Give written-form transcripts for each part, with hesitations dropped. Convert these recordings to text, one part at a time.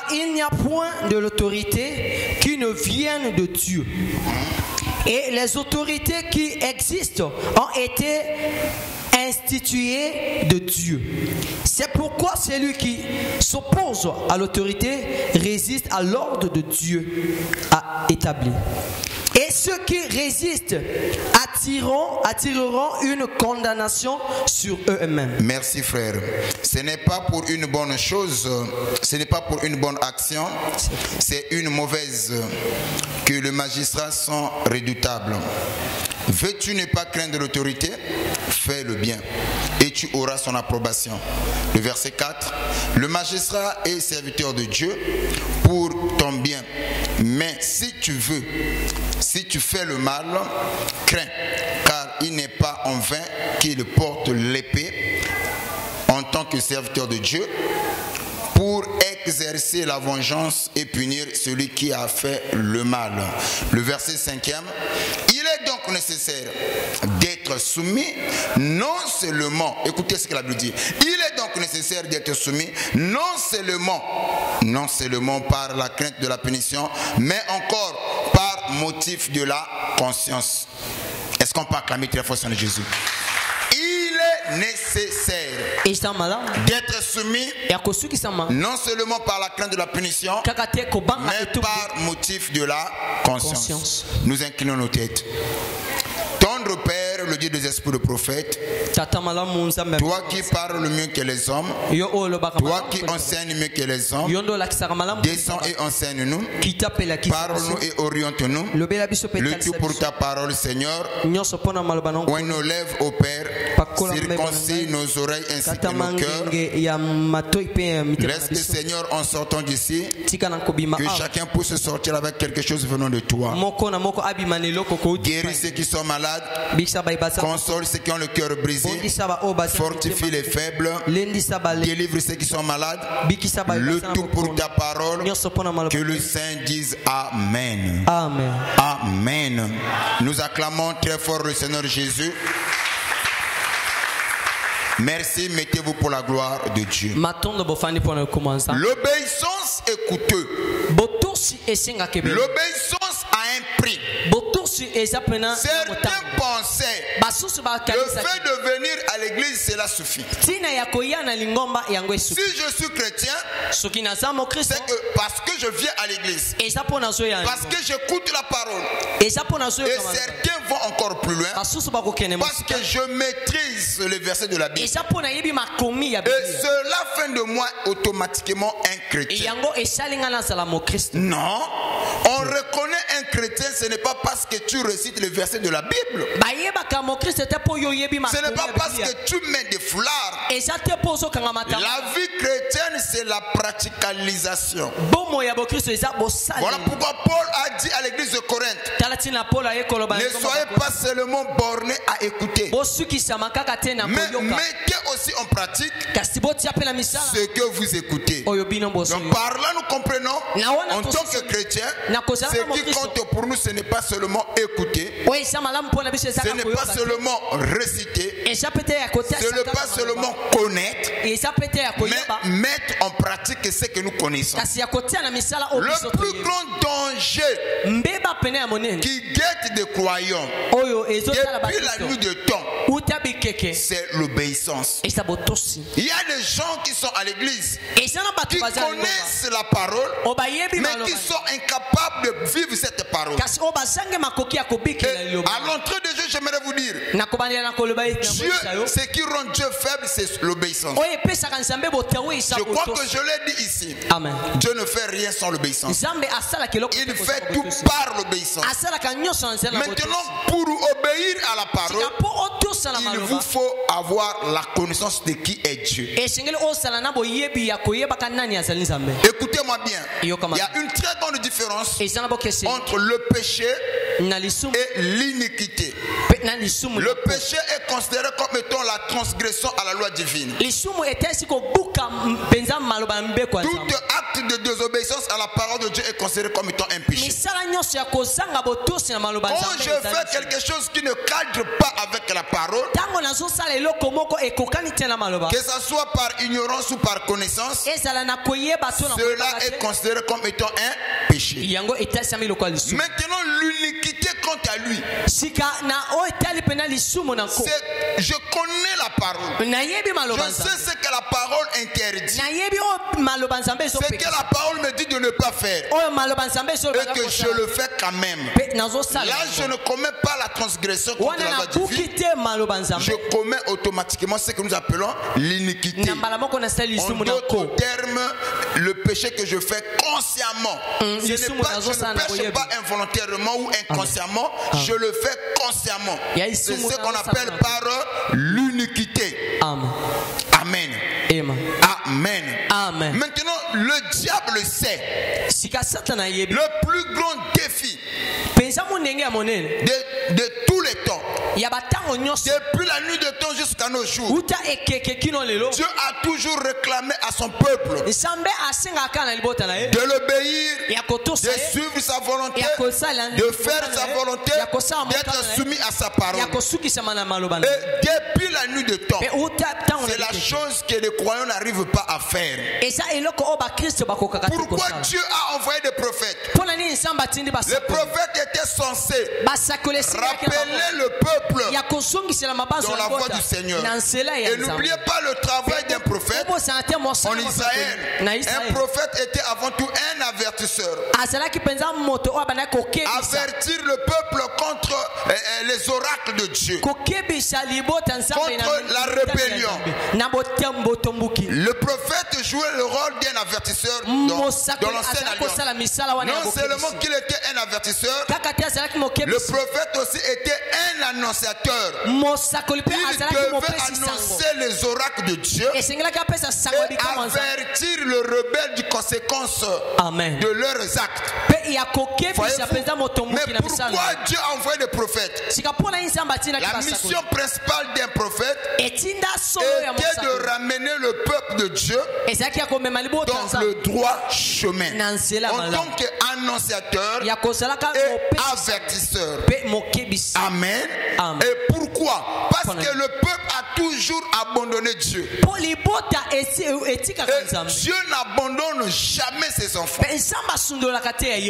Car il n'y a point de l'autorité qui ne vienne de Dieu. Et les autorités qui existent ont été instituées de Dieu. C'est pourquoi celui qui s'oppose à l'autorité résiste à l'ordre de Dieu a établi. Et ceux qui résistent attireront une condamnation sur eux-mêmes. Merci frère. Ce n'est pas pour une bonne chose, ce n'est pas pour une bonne action, c'est une mauvaise que les magistrats sont redoutables. Veux-tu ne pas craindre l'autorité? Fais le bien et tu auras son approbation. Le verset 4. Le magistrat est serviteur de Dieu pour ton bien. Mais si tu fais le mal, crains, car il n'est pas en vain qu'il porte l'épée en tant que serviteur de Dieu pour exercer la vengeance et punir celui qui a fait le mal. Le verset 5e. Il est donc nécessaire d'être soumis non seulement, écoutez ce que la Bible dit, il est donc nécessaire d'être soumis non seulement par la crainte de la punition, mais encore par motif de la conscience. Est-ce qu'on peut acclamer très fort son Jésus? Nécessaire d'être soumis non seulement par la crainte de la punition, mais par motif de la conscience. Nous inclinons nos têtes. Tendre Père, le Dieu des esprits de prophète, toi qui parles mieux que les hommes, toi qui enseignes mieux que les hommes, descends et enseigne-nous, parle-nous et oriente-nous, le tout pour ta parole, Seigneur. On nous lève au Père, circoncis nos oreilles ainsi que nos cœurs. Laisse que, Seigneur, en sortant d'ici, que chacun puisse sortir avec quelque chose venant de toi. Guéris ceux qui sont malades, console ceux qui ont le cœur brisé, fortifie les faibles, délivre ceux qui sont malades, le tout pour ta parole. Que le Saint dise Amen. Amen. Amen. Nous acclamons très fort le Seigneur Jésus. Merci, mettez-vous pour la gloire de Dieu. L'obéissance est coûteuse. L'obéissance a un prix. Certains pensaient le fait de venir à l'église, cela suffit. Si je suis chrétien, c'est que parce que je viens à l'église, parce que j'écoute la parole, et certains vont encore plus loin, parce que je maîtrise les versets de la Bible. Et cela fait de moi automatiquement un chrétien. Non, on reconnaît un chrétien, ce n'est pas parce que tu récites les versets de la Bible. Ce n'est pas parce que tu mets des foulards. La vie chrétienne, c'est la praticalisation. Voilà pourquoi Paul a dit à l'église de Corinthe, ne soyez pas seulement bornés à écouter, mais mettez aussi en pratique ce que vous écoutez. Donc par là nous comprenons, en tant que chrétiens, ce qui compte pour nous, ce n'est pas seulement écouter, ce n'est pas seulement réciter, ce n'est pas seulement connaître, mais mettre en pratique ce que nous connaissons. Le plus grand danger qui guette des croyants depuis la nuit de temps, c'est l'obéissance. Il y a des gens qui sont à l'église, qui connaissent la parole, mais qui sont incapables de vivre cette parole. Et à l'entrée de Dieu, j'aimerais vous dire, Dieu, ce qui rend Dieu faible, c'est l'obéissance. Je crois que je l'ai dit ici. Amen. Dieu ne fait rien sans l'obéissance. Il fait tout par l'obéissance. Maintenant, pour obéir à la parole, il vous faut avoir la connaissance de qui est Dieu. Écoutez-moi bien. Il y a une très grande différence entre le péché et l'iniquité. Le péché est considéré comme étant la transgression à la loi divine. Tout acte de désobéissance à la parole de Dieu est considéré comme étant un péché. Quand je fais quelque chose qui ne cadre pas avec la parole, que ce soit par ignorance ou par connaissance, cela est considéré comme étant un péché. Maintenant, l'iniquité quant à lui, je connais la parole. Je sais ce que la parole interdit. Ce que la parole me dit de ne pas faire. Et que je le fais quand même. Là, je ne commets pas la transgression contre la loi divine. Je commets automatiquement ce que nous appelons l'iniquité. En d'autres termes, le péché que je fais consciemment. Je ne pêche pas involontairement ou inconsciemment. Je le fais consciemment. C'est ce qu'on appelle par l'iniquité. Amen. Amen. Amen. Maintenant, le diable sait. Le plus grand défi de tous les temps, depuis la nuit de temps jusqu'à nos jours, Dieu a toujours réclamé à son peuple de l'obéir, de suivre sa volonté, de faire sa volonté, d'être soumis à sa parole. Et depuis la nuit de temps, c'est la chose que les croyants n'arrivent pas à faire. Pourquoi Dieu a envoyé des prophètes? Les prophètes étaient censés rappeler le peuple dans la voie du Seigneur. Et n'oubliez pas le travail d'un prophète en Israël. Un prophète était avant tout un avertisseur. Avertir le peuple contre les oracles de Dieu, contre la rébellion. Le prophète jouait le rôle d'un avertisseur dans l'ancienne alliance. Non seulement qu'il était un avertisseur, le prophète aussi était un annonciateur. Il devait annoncer les oracles de Dieu et avertir le rebelle des conséquences de leurs actes. Mais pourquoi Dieu a envoyé des prophètes? La mission principale d'un prophète était de ramener le peuple de Dieu dans le droit chemin en tant qu'annonciateur et avertisseur. Amen. Et pourquoi? Parce que le peuple a toujours abandonné Dieu. Et Dieu n'abandonne jamais ses enfants.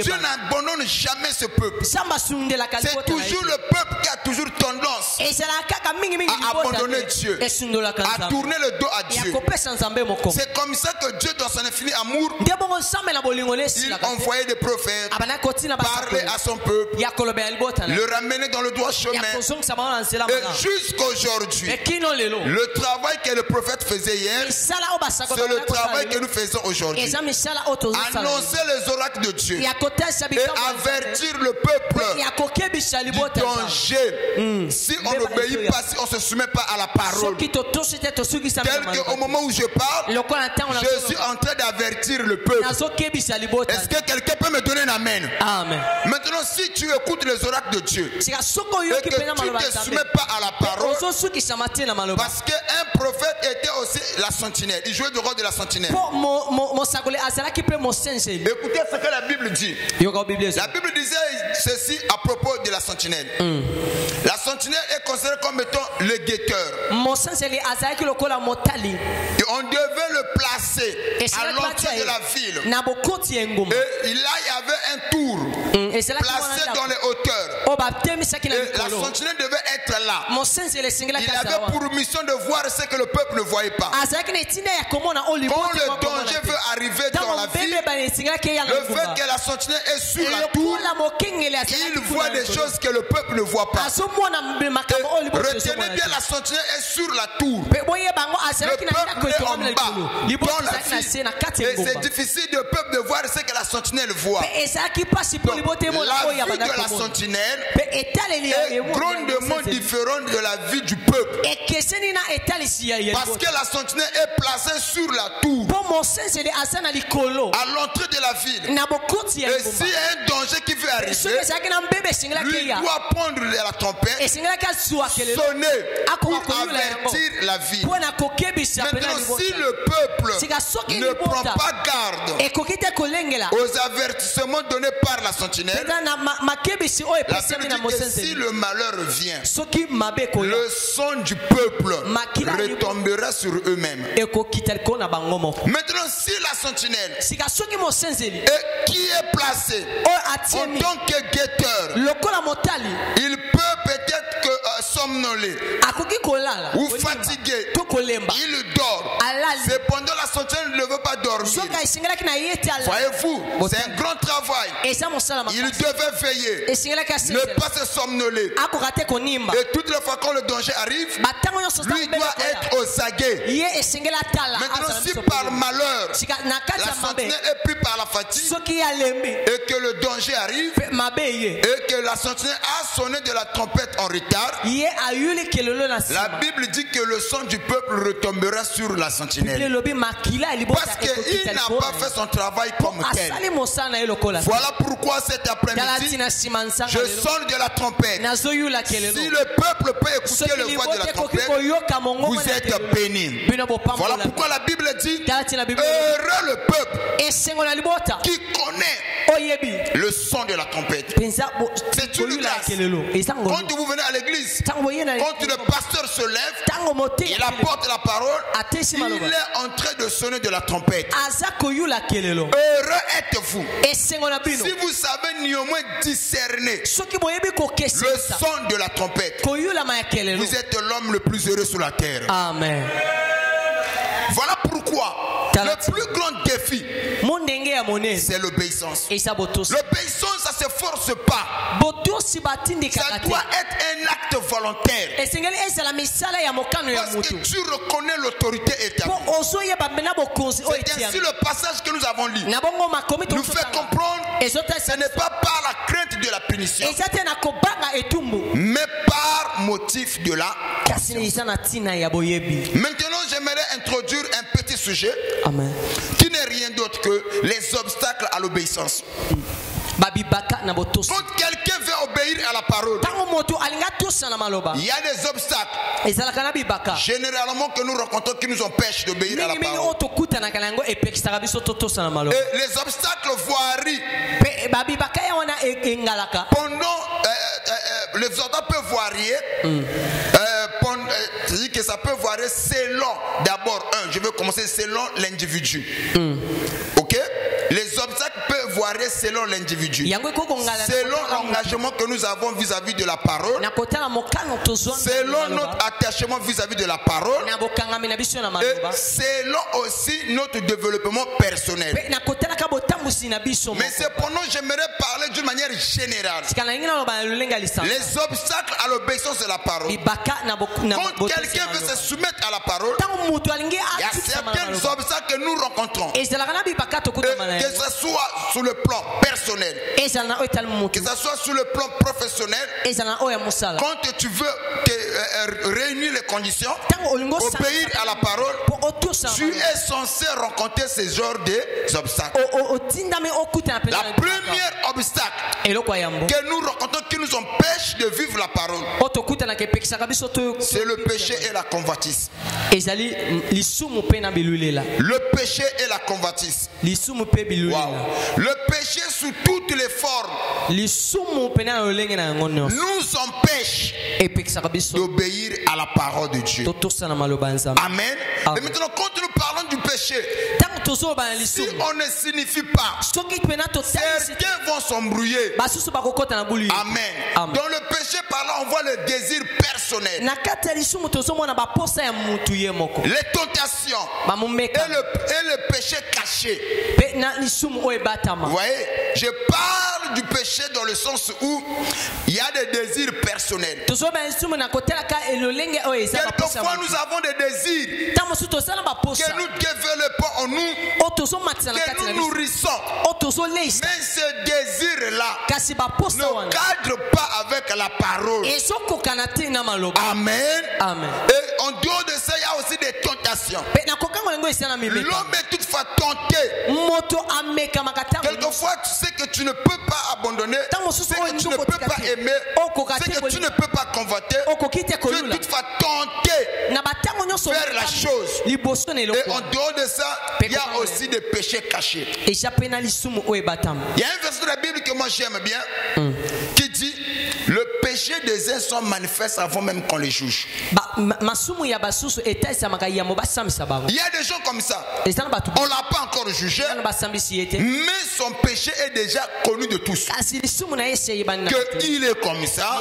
Dieu n'abandonne jamais ce peuple. C'est toujours le peuple qui a toujours tendance à abandonner Dieu, à tourner le dos à Dieu. C'est comme ça que Dieu, dans son infini amour, il envoyait des prophètes, parlait à son peuple, le ramener dans le droit chemin. Et jusqu'aujourd'hui, le travail que le prophète faisait hier, c'est le travail que nous faisons aujourd'hui. Annoncer les oracles de Dieu et avertir le peuple du danger si on n'obéit pas, si on ne se soumet pas à la parole. Tel qu'au moment où je parle, je suis en train d'avertir le peuple. Est-ce que quelqu'un peut me donner un amen? Maintenant, si tu écoutes les oracles de Dieu et que tu ne te soumets pas à la parole, parce qu'un prophète était aussi la sentinelle, il jouait le rôle de la sentinelle. Écoutez ce que la Bible dit. La Bible disait ceci à propos de la sentinelle. La sentinelle est considérée comme étant le guetteur. Et on devait le placer à l'entrée de la ville. Et là, il y avait un tour placé dans les hauteurs. Et la sentinelle devait être là. Il avait pour mission de voir ce que le peuple ne voyait pas. Quand le danger veut arriver dans la ville, le fait que la sentinelle est sur la tour, il voit des choses que le peuple ne voit pas. Retenez bien, la sentinelle est sur la tour. Le peuple est en bas, dans la ville. Et c'est difficile de peuple de voir ce que la sentinelle voit. Donc, la vie de la sentinelle est grandement différente de la vie du peuple. Parce que la sentinelle est placée sur la tour, à l'entrée de la ville. Et s'il y a un danger qui veut arriver, lui doit prendre la trompette, sonner pour avertir la ville. Maintenant, si le peuple ne prend pas garde aux avertissements donnés par la sentinelle, la Bible dit que si le malheur vient, le sang du peuple retombera sur eux-mêmes. Maintenant, si la sentinelle qui est placée en tant que guetteur, il peut peut-être que somnoler ou fatigué, il dort. Cependant, la sentinelle ne veut pas dormir. Voyez-vous, c'est un grand travail. Il devait veiller, ne pas se somnoler. Et toutes les fois quand le danger arrive, lui doit être au saguet. Maintenant, si par malheur, la sentinelle est prise par la fatigue et que le danger arrive et que la sentinelle a sonné de la trompette en retard, la Bible dit que le sang du peuple retombera sur la sentinelle. Parce qu'il n'a pas fait son travail comme tel. Voilà pourquoi cet après-midi, je sonne de la trompette. Si le peuple peut écouter le voix de la trompette, vous êtes bénis. Voilà pourquoi la Bible dit, heureux le peuple qui connaît le son de la trompette. C'est une grâce. Quand vous venez à l'église, quand le pasteur se lève, il apporte la parole, il est en train de sonner de la trompette. Heureux êtes-vous si vous savez néanmoins discerner le son de la trompette. Vous êtes l'homme le plus heureux sur la terre. Amen. Voilà pourquoi le plus grand défi, c'est l'obéissance. L'obéissance, ça ne se force pas. Ça doit être un acte volontaire. Parce que tu reconnais l'autorité établie. C'est ainsi le passage que nous avons lu nous fait comprendre que ce n'est pas par la crainte de la punition, mais par motif de la conscience. Maintenant, j'aimerais introduire un petit sujet. Amen. Qui n'est rien d'autre que les obstacles à l'obéissance. Quand quelqu'un veut obéir à la parole, il y a des obstacles généralement que nous rencontrons qui nous empêchent d'obéir à la parole. Et les obstacles varient. Pendant les obstacles peuvent varier. C'est-à-dire que ça peut varier selon, d'abord, je veux commencer selon l'individu. Ok? Les obstacles peuvent varier selon l'individu, selon l'engagement que nous avons vis-à-vis de la parole, selon notre attachement vis-à-vis de la parole, et selon aussi notre développement personnel. Mais cependant, j'aimerais parler d'une manière générale. Les obstacles à l'obéissance de la parole. Quand quelqu'un veut se soumettre à la parole, il y a certains obstacles que nous rencontrons. Que ce soit sur le plan personnel, que ce soit sur le plan professionnel, quand tu veux réunir les conditions, obéir à la parole, tu es censé rencontrer ce genre d'obstacles. La première obstacle que nous rencontrons qui nous empêche de vivre la parole, c'est le péché et la convoitise. Le péché et la convoitise. Wow. Le péché sous toutes les formes nous empêche d'obéir à la parole de Dieu. Amen. Et maintenant, quand nous parlons du péché, si on ne signifie pas, certains vont s'embrouiller. Amen. Dans le péché, par là, on voit le désir personnel, les tentations et le péché caché. Vous voyez, je parle du péché dans le sens où il y a des désirs personnels. Quelquefois, nous avons des désirs que nous développons en nous, que nous nourrissons. Mais ce désir-là ne cadre pas avec la parole. Amen. Et en dehors de ça, il y a aussi des tentations. L'homme est toutefois tenté. Quelquefois, tu sais que tu ne peux pas abandonner, tu sais que tu ne peux pas aimer, tu sais que tu ne peux pas convoiter. Tu es toutefois tenté faire la chose. Et en dehors de ça, il y a aussi des péchés cachés. Il y a un verset de la Bible que moi j'aime bien qui dit le péché des uns sont manifestes avant même qu'on les juge. Il y a des gens comme ça, on ne l'a pas encore jugé, mais son péché est déjà connu de tous. Qu'il est comme ça,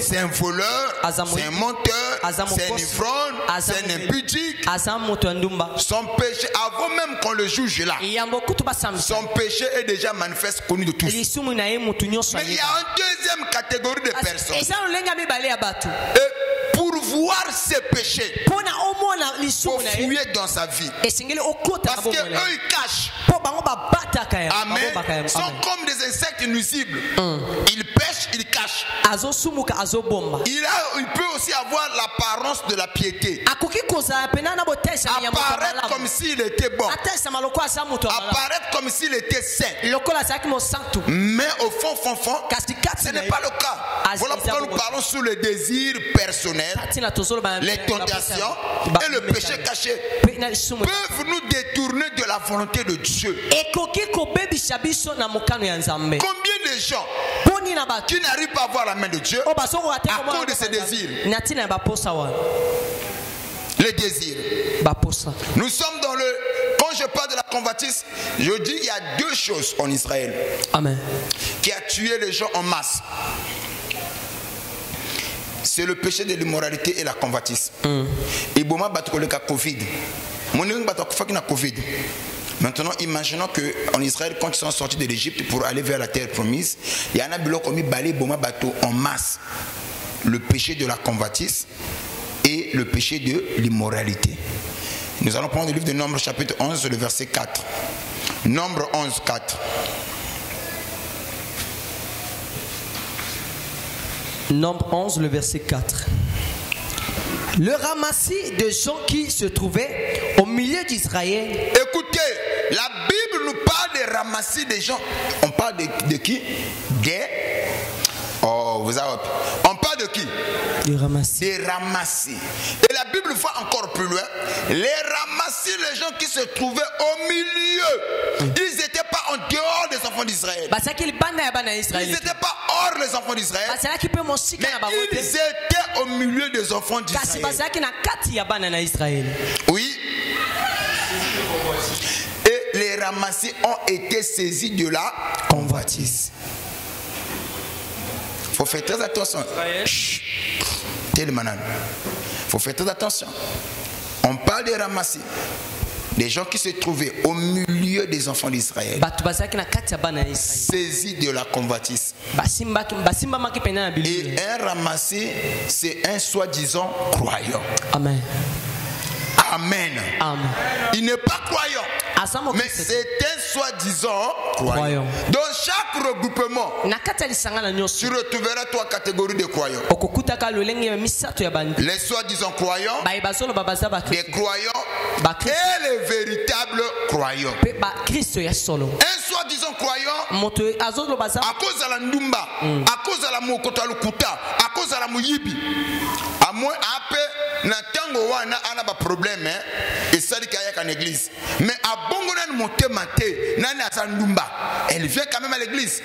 c'est un voleur, c'est un menteur, c'est un ivrogne, c'est un impudique. Son péché, avant même qu'on le juge là, son péché est déjà manifeste, connu de tous. Mais il y a une deuxième catégorie de personnes. Et pour voir ses péchés, il faut fouiller dans sa vie. Parce qu'eux, ils cachent. Amen. Ils sont comme des insectes nuisibles. Ils pêchent, ils cachent. Il peut aussi avoir l'apparence de la piété. Apparaître comme s'il était bon. Apparaître comme s'il était saint. Mais au fond, ce n'est pas le cas. Voilà pourquoi nous parlons sur le désir personnel, les tentations et le péché caché peuvent nous détourner de la volonté de Dieu. Combien de gens qui n'arrivent pas à voir la main de Dieu à cause de ces désirs? Les désirs. Nous sommes dans le... Quand je parle de la convoitise, je dis qu'il y a deux choses en Israël. Amen. Qui a tué les gens en masse. C'est le péché de l'immoralité et la convoitise. Et Boma Batkoleka Covid. Covid. Maintenant, imaginons qu'en Israël, quand ils sont sortis de l'Égypte pour aller vers la terre promise, il y en a qui ont mis balai Boma Bato en masse. Le péché de la convoitise et le péché de l'immoralité. Nous allons prendre le livre de Nombre chapitre 11, le verset 4. Nombre 11, 4. Nombre 11, le verset 4. Le ramassis de gens qui se trouvaient au milieu d'Israël. Écoutez, la Bible nous parle de ramassis des gens. On parle de qui? Oh, vous avez... On parle de qui? Des ramassis. Des ramassis. Et la Bible va encore plus loin. Les ramassis, les gens qui se trouvaient au milieu. Ils n'étaient pas en dehors des enfants d'Israël. Ils n'étaient pas hors les enfants d'Israël. Mais ils étaient au milieu des enfants d'Israël. Oui. Et les ramassis ont été saisis de la convoitise. Il faut faire très attention. Il faut faire très attention. On parle des ramassis. Des gens qui se trouvaient au milieu des enfants d'Israël, saisis de la convoitise. Et un ramassé, c'est un soi-disant croyant. Amen. Amen. Amen. Il n'est pas croyant, mais c'est un soi-disant croyant. Dans chaque regroupement, tu retrouveras trois catégories de croyants. Les soi-disant croyants, les croyants et les véritables croyants. Un soi-disant croyant, à cause de la ndumba, à cause de la mokotalukuta, à cause de la muyibi, à moins na tango wana ana ba problème et ça dit qu'il y a qu'en église, mais à bongo nan monter maté nani asandumba, elle vient quand même à l'église.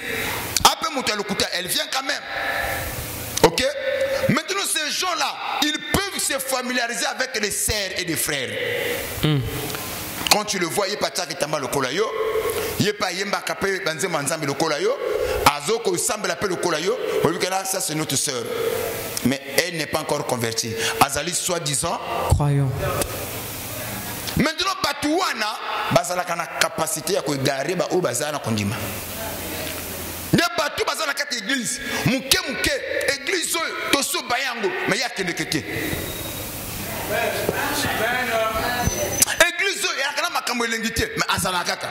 Après monter le couteau, elle vient quand même. OK? Maintenant ces gens-là, ils peuvent se familiariser avec les sœurs et les frères. Quand tu le vois, il pas tchaki tamba le kolayo, il pas yemba kapé banze manzambe le kolayo, azoko semble l'appeler le kolayo, vous voyez que là ça c'est notre sœur. Mais elle n'est pas encore convertie. Azali soi-disant croyant. Maintenant Batouana, bazala kana capacité à égarer ba o bazana kondima. Ne batu bazana kati église, muke église toso bayango, mais ya kenekete. Église ya kana makambo elengité, mais azala kaka.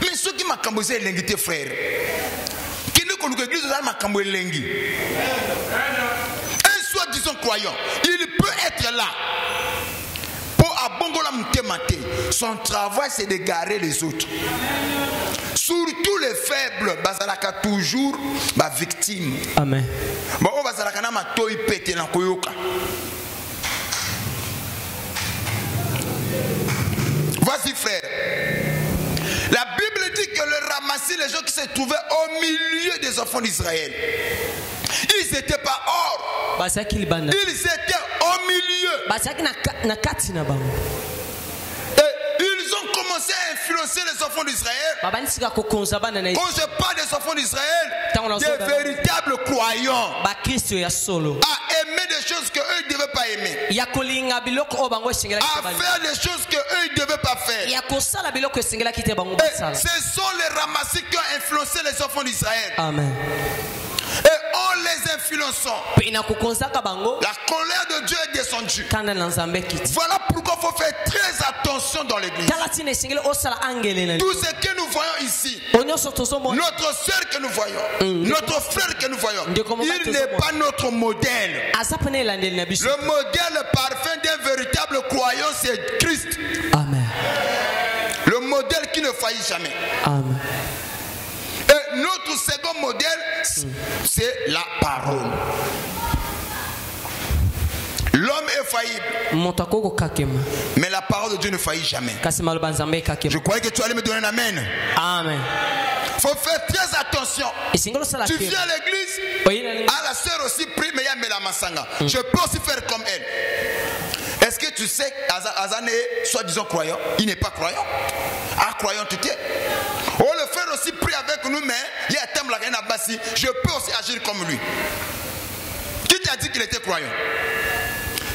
Mais ceux qui makambo c'est elengité frère. Kene ko l'église za makambo elengi. Disons croyant, il peut être là pour abongola mtemate. Son travail c'est de garer les autres. Surtout les faibles, bazalaka toujours ba victime. Amen. Bon, bazalaka na matoi pété na koyoka. Vas-y frère. La Bible dit que le ramassis, les gens qui se trouvaient au milieu des enfants d'Israël, ils n'étaient pas hors. Ils étaient au milieu. Et ils ont commencé à influencer les enfants d'Israël. Quand je parle des enfants d'Israël, des véritables croyants, à aimer des choses qu'eux ne devaient pas aimer, à faire des choses qu'eux ne devaient pas faire. Et ce sont les ramassis qui ont influencé les enfants d'Israël. Amen. Et en les influençant, la colère de Dieu est descendue. Voilà pourquoi il faut faire très attention dans l'église. Tout ce que nous voyons ici, notre soeur que nous voyons, notre frère que nous voyons, il n'est pas notre modèle. Le modèle parfait d'un véritable croyant, c'est Christ. Amen. Le modèle qui ne faillit jamais. Amen. Et notre second modèle, c'est la parole. L'homme est faillible, mais la parole de Dieu ne faillit jamais. Je croyais que tu allais me donner un amen. Amen. Il faut faire très attention. Tu viens à l'église, à la sœur aussi prie, mais il y a Mela Masanga. Je peux aussi faire comme elle. Est-ce que tu sais qu'Azan est soi-disant croyant? Il n'est pas croyant. Ah, croyant tu es. Oh, le frère aussi prie avec nous, mais il y a un thème là, je peux aussi agir comme lui. Qui t'a dit qu'il était croyant?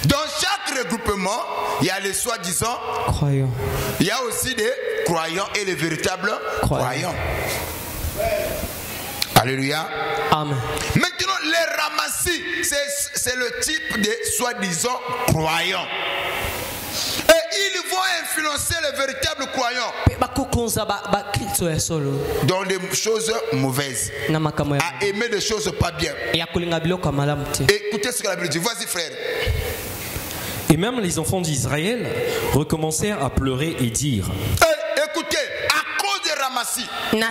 Dans chaque regroupement, il y a les soi-disant croyants. Il y a aussi des croyants et les véritables croyants. Alléluia. Amen. Maintenant, les ramassis, c'est le type de soi-disant croyants. Et ils vont influencer les véritables croyants dans des choses mauvaises, à aimer des choses pas bien. Écoutez ce que la Bible dit. Vas-y frère. Et même les enfants d'Israël recommencèrent à pleurer et dire: écoutez, à cause des ramassis, ils ont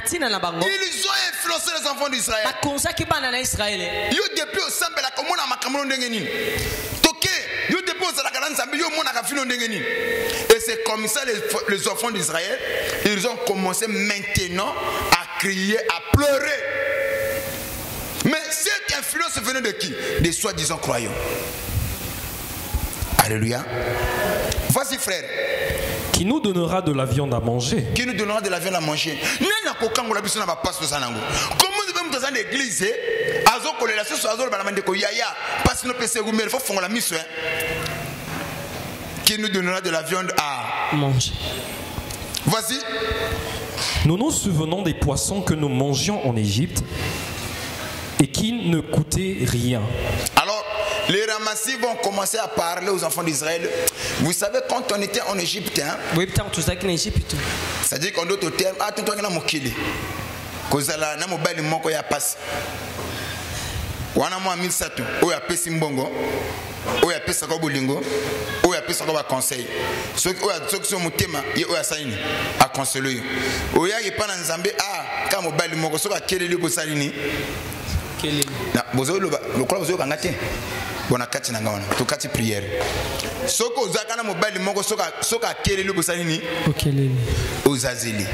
influencé les enfants d'Israël. Et c'est comme ça les enfants d'Israël, ils ont commencé maintenant à crier, à pleurer. Mais cette influence venait de qui? Des soi-disant croyants. Alléluia. Vas-y frère. Qui nous donnera de la viande à manger? Qui nous donnera de la viande à manger? Comment devons-nous dans l'église? Qui nous donnera de la viande à manger? Vas-y. Nous nous souvenons des poissons que nous mangions en Égypte et qui ne coûtaient rien. Alors, les ramassis vont commencer à parler aux enfants d'Israël. Vous savez, quand on était en Égypte, c'est-à-dire qu'en d'autres termes, attends-toi que nous kili. Kozala na mobile moko ya passe. Wana mo 1700 o ya pesi mbongo, o ya pesa ko bolingo, o ya pesa ko ba conseil. So o ya so mutema ye o ya saini a conseiller. O ya ye pa na Nzambe ka mobile moko so ka keleli ko salini. Keleli. Na bozo lo ko bozo kangate. Bona kati na ngona to kati prière. Soko zaka na mobile moko soka keleli ko salini. O keleli. O zazili.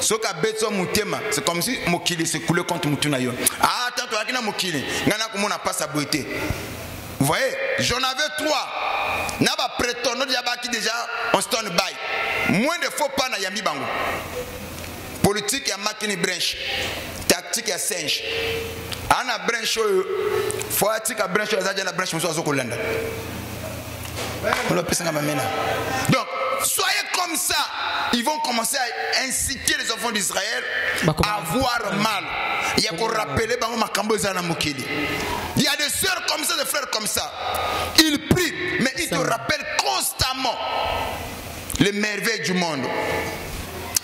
Soka beto mutema, c'est comme si mokili se coulait contre mutunayo. Ah, tant que na mokili, ngana ko na passe à beauté. Vous voyez, j'en avais 3. Na ba prétendant qui déjà on stand by. Moins de faux pas na yambi bango. Politique ya makini branche. Tactique ya singe. Ana branche faut atika branche za na branche muso azokolanda. Donc, soyez comme ça. Ils vont commencer à inciter les enfants d'Israël à avoir mal. Il y a qu'on rappeler il y a des sœurs comme ça, des frères comme ça. Ils prient, mais ils te rappellent constamment les merveilles du monde.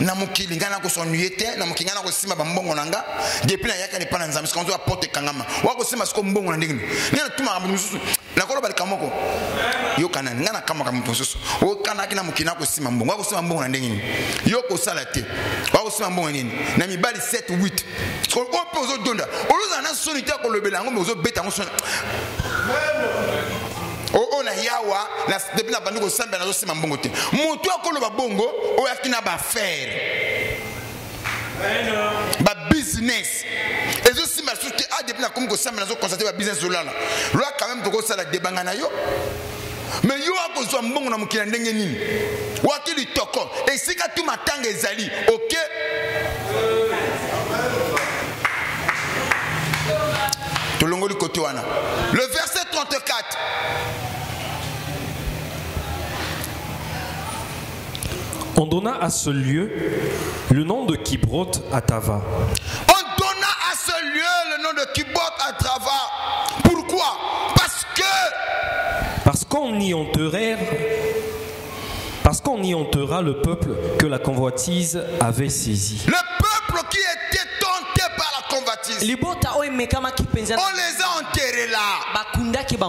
Namukili ngana ko sonuyete namukili ngana ko sima bambongo nanga depuis na yaka ne pana nzambe quand on apporte kangama wako sima siko mbongo na ndingi ngana tuma mususu na ko bali kamoko yo kana ngana kama kama mususu o kana kina mukina ko sima mbongo wako sima mbongo na ndingi yo ko salate wako sima mbongo nini na mibali 7 8 ko pe ozo donda oluza na sonite ko lobela ngo ozo beta ngo son o na yawa na depuis na bandu ko samba na zo sima mbongo te mutu akoloba bongo o yakina ba faire ba business ezo sima soute a depuis na comme ko samba na zo constater ba business olala lo quand même toko sala debanga na yo mais yo akozwa mbongo na mukila ndenge nini wakili toko esika tu matanga ezali OK. Le verset 34. On donna à ce lieu le nom de Kibrot Hatava. On donna à ce lieu le nom de Kibrot Hatava. Pourquoi? Parce qu'on y enterra le peuple que la convoitise avait saisi. Le peuple qui était tenté par la convoitise. On les a enterrés là.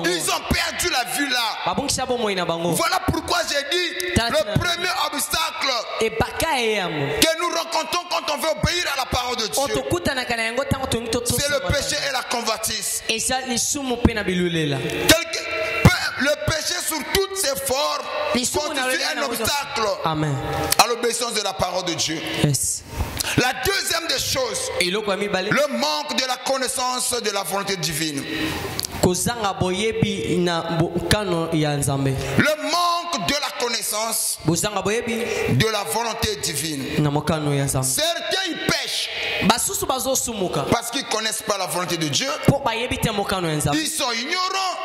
Ils ont perdu la vue là. Voilà pourquoi j'ai dit le premier obstacle que nous rencontrons quand on veut obéir à la parole de Dieu, c'est le péché et la convoitise. Le péché sous toutes ses formes constitue un obstacle à l'obéissance de la parole de Dieu. Yes. La deuxième des choses, le manque de la connaissance de la volonté divine. Le manque de la connaissance de la volonté divine. Certains y pêchent parce qu'ils ne connaissent pas la volonté de Dieu. Ils sont ignorants.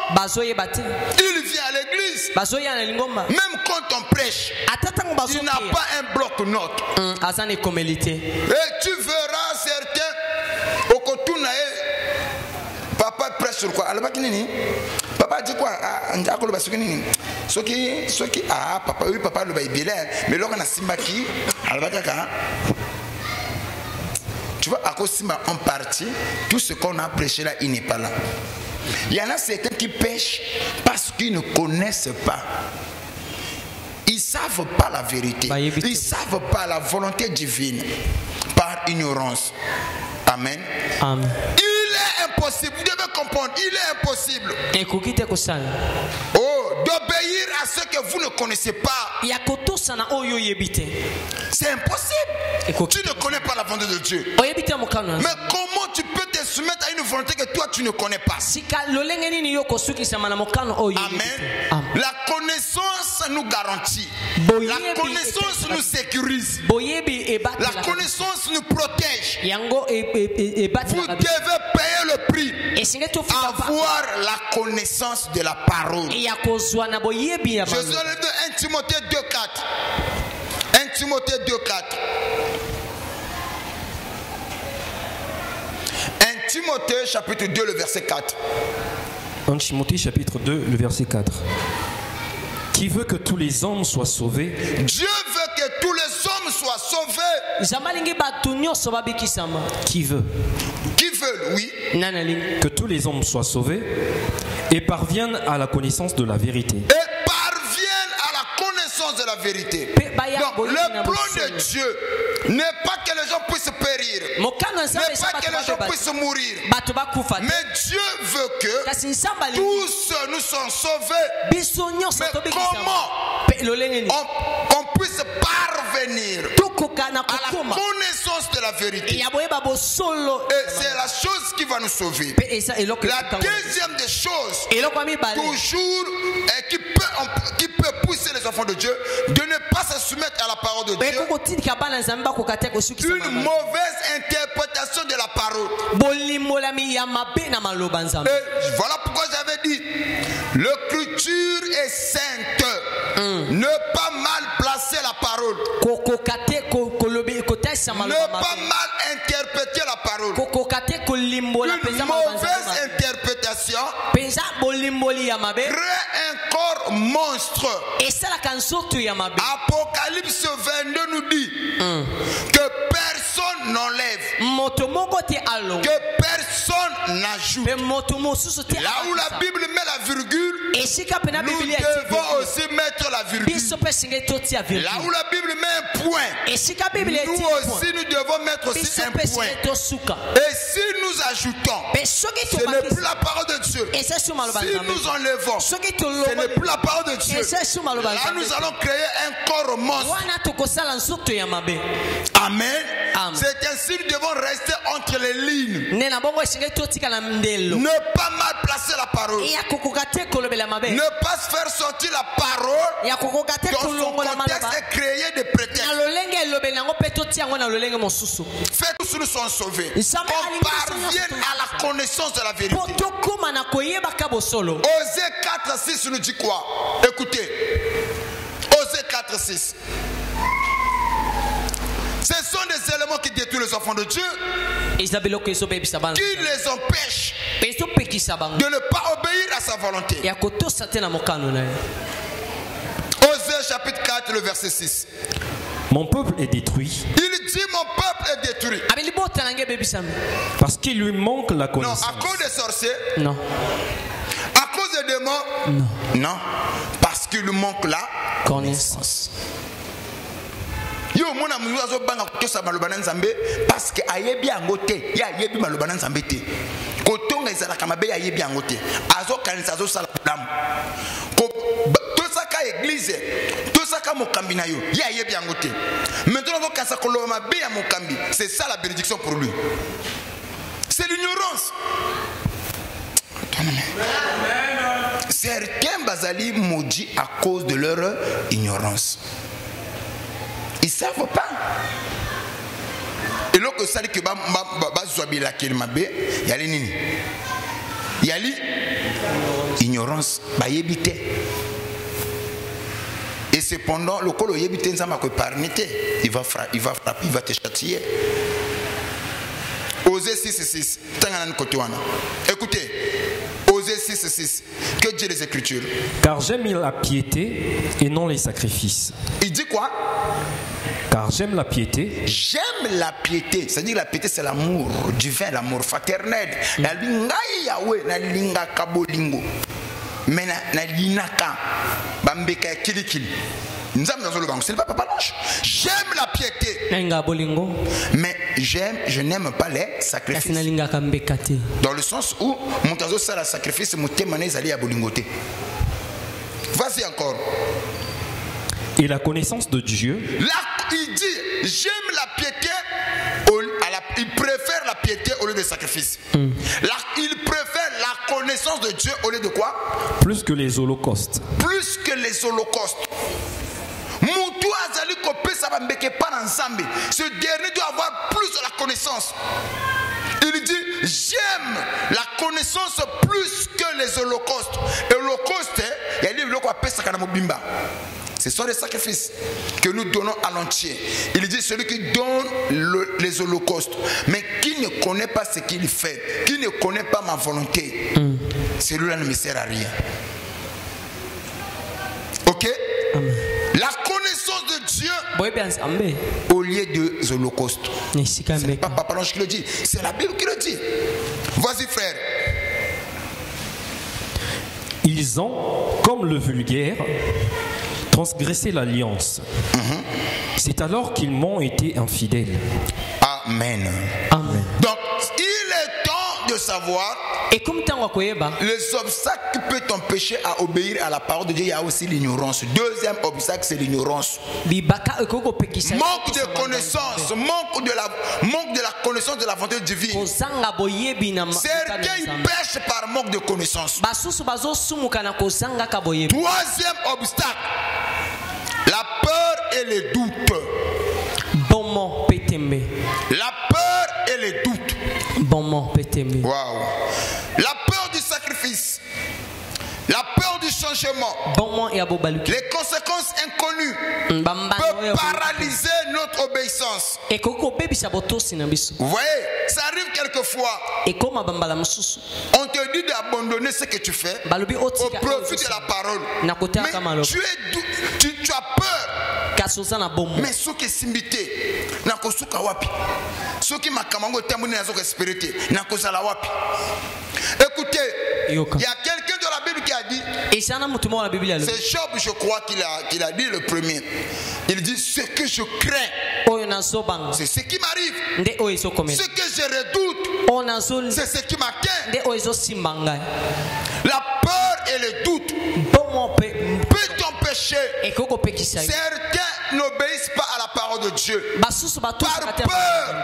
Ils viennent à l'église. Même quand on prêche, il n'a pas un bloc-notes. Et tu verras certains au Kotunae. Papa prêche sur quoi? Papa dit quoi? Papa, oui, papa le baïbile. Mais là, on a Simbaki. Tu vois, à cause Simba en partie, tout ce qu'on a prêché là, il n'est pas là. Il y en a certains qui pêchent parce qu'ils ne connaissent pas. Ils ne savent pas la vérité. Ils ne savent pas la volonté divine par ignorance. Amen. Amen. Il est impossible, vous devez comprendre, il est impossible d'obéir à ce que vous ne connaissez pas. C'est impossible. Tu ne connais pas la volonté de Dieu. Mais comment tu peux te soumettre à une volonté que toi tu ne connais pas? Amen. La connaissance nous garantit. La connaissance nous sécurise. La connaissance nous protège. Vous devez payer le prix. Avoir la connaissance de la parole. Je suis allé de 1 Timothée 2,4. 1 Timothée 2,4. 1 Timothée chapitre 2, le verset 4. 1 Timothée chapitre 2, le verset 4. Qui veut que tous les hommes soient sauvés? Dieu veut que tous les hommes soient sauvés. Qui veut? Qui veut, oui. Que tous les hommes soient sauvés et parviennent à la connaissance de la vérité. Et parviennent à la connaissance de la vérité. Donc, le plan de Dieu n'est pas que les gens puissent périr, n'est pas que les gens puissent mourir, mais Dieu veut que tous nous soient sauvés. Mais comment on puisse parvenir à la connaissance de la vérité? Et c'est la chose qui va nous sauver. La deuxième des choses, toujours, qui peut pousser les enfants de Dieu de ne pas se soumettre à la parole de Dieu, une mauvaise interprétation de la parole. Et voilà pourquoi j'avais dit l'écriture est sainte. Ne pas mal placer la parole, ne pas mal interpréter la parole. Une mauvaise interprétation crée un corps monstre. Apocalypse 22 nous dit que personne n'enlève, que personne n'ajoute. Là où la Bible met la virgule, nous devons aussi mettre la virgule. Là où la Bible met un point, nous aussi nous devons mettre aussi un point. Et si nous ajoutons, ce n'est plus la parole de Dieu, nous enlevons, ce n'est plus la parole de Dieu. Là, nous allons créer un corps monstre. Amen. C'est ainsi que nous devons rester entre les lignes. Ne pas mal placer la parole. Ne pas se faire sortir la parole dans son contexte et créer des prétextes. Faites tous nous sont sauvés. Qu'on parvienne à la connaissance de la vérité. Osée 4:6 nous dit quoi? Écoutez. Osée 4:6. Ce sont des éléments qui détruisent les enfants de Dieu, qui les empêchent de ne pas obéir à sa volonté. Osée chapitre 4, le verset 6. Mon peuple est détruit. Il dit mon peuple est détruit. Parce qu'il lui manque la connaissance. Non, à cause des sorciers. Non. À cause des démons. Non. Non. Parce qu'il lui manque la connaissance. Yo mona muzo banga kutosa malobana nzambe parce que ayebi angote ya ayebi malobana nzambe te kotonga ezala kamabe ya ayebi angote azo kanisa azo sala damu ko tosaka église tosaka mokambi na yo ya ayebi angote maintenant azo kanisa koloba mabe ya mokambi, c'est ça la bénédiction pour lui. C'est l'ignorance. Certains bazali maudits à cause de leur ignorance. Ils ne savent pas. Et lorsque ça dit que la il y a l'ignorance, et cependant, le col il va frapper, il va te châtier. Osée 6:6. Écoutez, Osée 6:6. Que dit les Écritures? Car j'aime la piété et non les sacrifices. Il dit quoi? Car j'aime la piété. J'aime la piété. C'est-à-dire la piété, c'est l'amour divin, l'amour fraternel. La linga Yahweh, la linga kabolingo. Mais la linaka bambeka kilikili. Ce n'est pas papalanche. J'aime la piété. Mais je n'aime pas les sacrifices. Dans le sens où mon tazo ça la sacrifice, mon témoin est allé à bolingoté. Vas-y encore. Et la connaissance de Dieu. Là, il dit, j'aime la piété. Il préfère la piété au lieu des sacrifices. Là, il préfère la connaissance de Dieu au lieu de quoi? Plus que les holocaustes. Plus que les holocaustes. Ce dernier doit avoir plus de la connaissance. Il dit, j'aime la connaissance plus que les holocaustes. Et l'holocauste, ce sont les sacrifices que nous donnons à l'entier. Il dit, celui qui donne les holocaustes, mais qui ne connaît pas ce qu'il fait, qui ne connaît pas ma volonté, celui-là ne me sert à rien. Ok? La connaissance de Dieu au lieu des holocaustes. Ce n'est pas Papa Lange qui le dit, c'est la Bible qui le dit. Vas-y frère. Ils ont, comme le vulgaire, transgressé l'alliance. C'est alors qu'ils m'ont été infidèles. Amen. Amen. Donc, il est temps de savoir les obstacles qui peuvent t'empêcher à obéir à la parole de Dieu. Il y a aussi l'ignorance. Deuxième obstacle, c'est l'ignorance. Manque de connaissance, manque de la connaissance de la volonté divine. Certains ils pêchent par manque de connaissance. Troisième obstacle, la peur et les doutes. La peur et les doutes. Wow. La peur du sacrifice, la peur du changement, les conséquences inconnues peuvent paralyser notre obéissance. Vous voyez, ça arrive quelquefois. On te dit d'abandonner ce que tu fais au profit de la parole. Mais tu as peur. Mais ce qui est simité, nakosuka wapi. Ce qui m'a kamango tamuni nazo espérité, nakozala wapi. Écoutez, il y a quelqu'un de la Bible qui a dit, c'est Job, je crois qu'il a dit le premier. Il dit, ce que je crains, c'est ce qui m'arrive. Ce que je redoute, c'est ce qui m'atteint. La peur et le doute peut t'empêcher. Certains n'obéissent pas à la parole de Dieu par peur.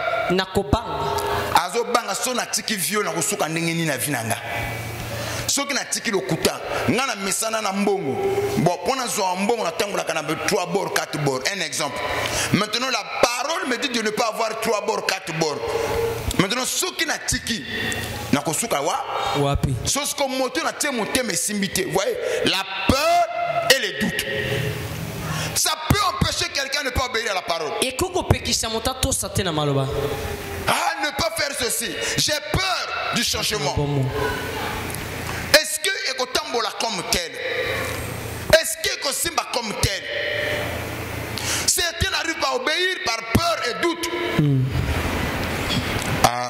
Azobanga sona tiki vio na kosuka ndenge nini na vinanga. Soki na tiki lokuta ngana mesana na mbongo. Bon, pona zo mbongo na tangola kana 3 bords 4 bords. Un exemple. Maintenant la parole me dit de ne pas avoir 3 bords 4 bords. Maintenant soki na tiki na kosuka wapi. Sosko moto na tie moté me simbité. Vous voyez, la peur et les doutes. Ça peut empêcher quelqu'un de ne pas obéir à la parole. Ah, ne pas faire ceci. J'ai peur du changement. Est-ce que Ekotambola comme tel? Est-ce que Ekosimba comme tel? Certains n'arrivent pas à obéir par peur et doute.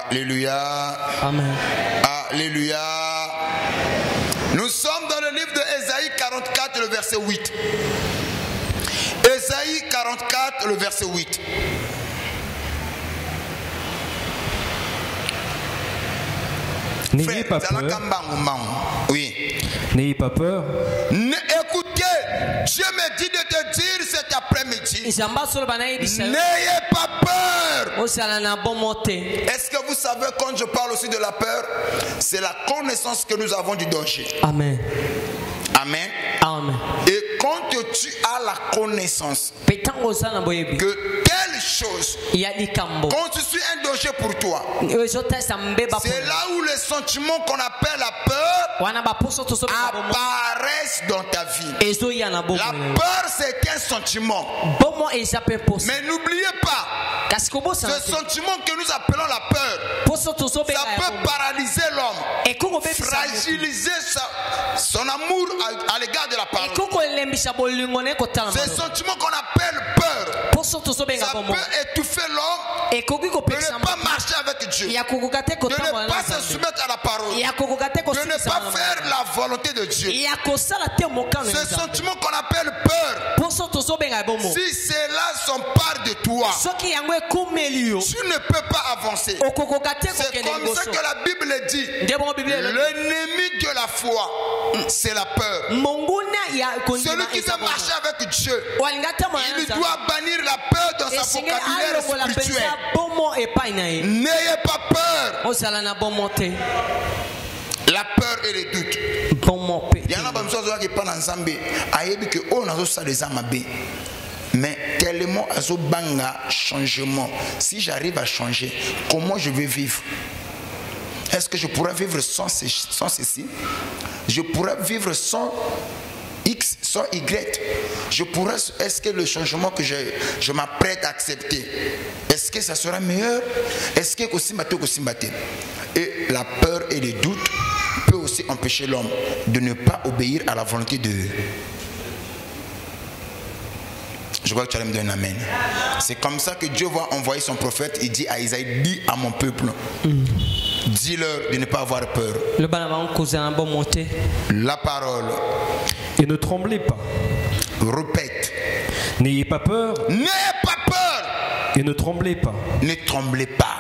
Alléluia. Amen. Alléluia. Nous sommes dans le livre de Ésaïe 44, le verset 8. Ésaïe 44, le verset 8. N'ayez pas peur. Oui. N'ayez pas peur. Écoutez, Dieu me dit de te dire cet après-midi. N'ayez pas peur. Est-ce que vous savez quand je parle aussi de la peur, c'est la connaissance que nous avons du danger. Amen. Amen. Amen. Et quand tu as la connaissance que telle chose constitue un danger pour toi, c'est là où les sentiments qu'on appelle la peur apparaissent dans ta vie. La peur, c'est un sentiment. Mais n'oubliez pas, ce sentiment que nous appelons la peur, ça peut paralyser l'homme, fragiliser son amour à l'égard de la parole. Ce sentiment qu'on appelle peur, ça peut étouffer l'homme de ne pas marcher avec Dieu, de ne pas se soumettre à la parole, de ne pas faire la volonté de Dieu. Ce sentiment qu'on appelle peur, si cela s'empare de toi, tu ne peux pas avancer. C'est comme ça que la Bible dit, l'ennemi de la foi, c'est la peur. Celui qui veut marcher avec Dieu, il doit bannir la peur dans sa vocabulaire spirituel. N'ayez pas peur. La peur et les doutes. Il y en a qui parlent ensemble. Mais tellement azobanga changement. Si j'arrive à changer, comment je vais vivre? Est-ce que je pourrais vivre sans ceci? Je pourrais vivre sans X, sans Y. Est-ce que le changement que je m'apprête à accepter, est-ce que ça sera meilleur? Est-ce que et la peur et les doutes peut aussi empêcher l'homme de ne pas obéir à la volonté de Dieu. Je crois que tu allais me donner un amen. C'est comme ça que Dieu va envoyer son prophète. Il dit à Isaïe, dis à mon peuple, dis-leur de ne pas avoir peur. La parole. Et ne tremblez pas. Répète. N'ayez pas peur. N'ayez pas peur. Et ne tremblez pas. Ne tremblez pas.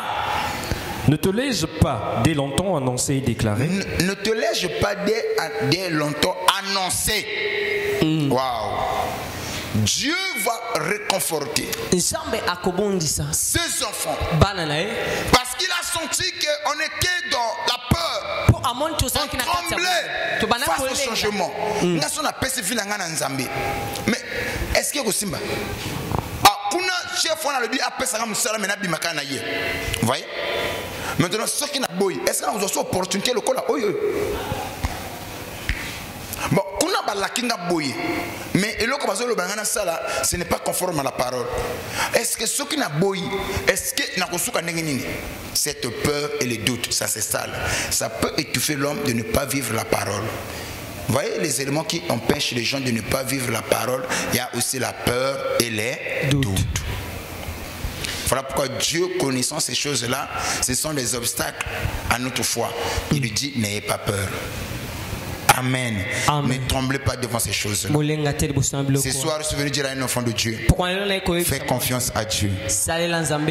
Ne te laisse pas dès longtemps annoncer et déclarer. Ne te laisse pas dès longtemps annoncer. Waouh. Dieu va réconforter ses enfants parce qu'il a senti qu'on était dans la peur. On tremblait face au changement. Mais est-ce que vous voyez? Maintenant, ceux qui n'ont pas, est-ce qu'on a une opportunité de bon, mais ce n'est pas conforme à la parole. Est-ce que ceux qui n'ont pas, est-ce que cette peur et les doutes, ça s'installe. Ça peut étouffer l'homme de ne pas vivre la parole. Vous voyez les éléments qui empêchent les gens de ne pas vivre la parole. Il y a aussi la peur et les doutes. Voilà pourquoi Dieu, connaissant ces choses-là, ce sont des obstacles à notre foi. Il lui dit, n'ayez pas peur. Amen. Amen. Ne tremblez pas devant ces choses. Ce soir, je suis venu dire à un enfant de Dieu, fais confiance à Dieu.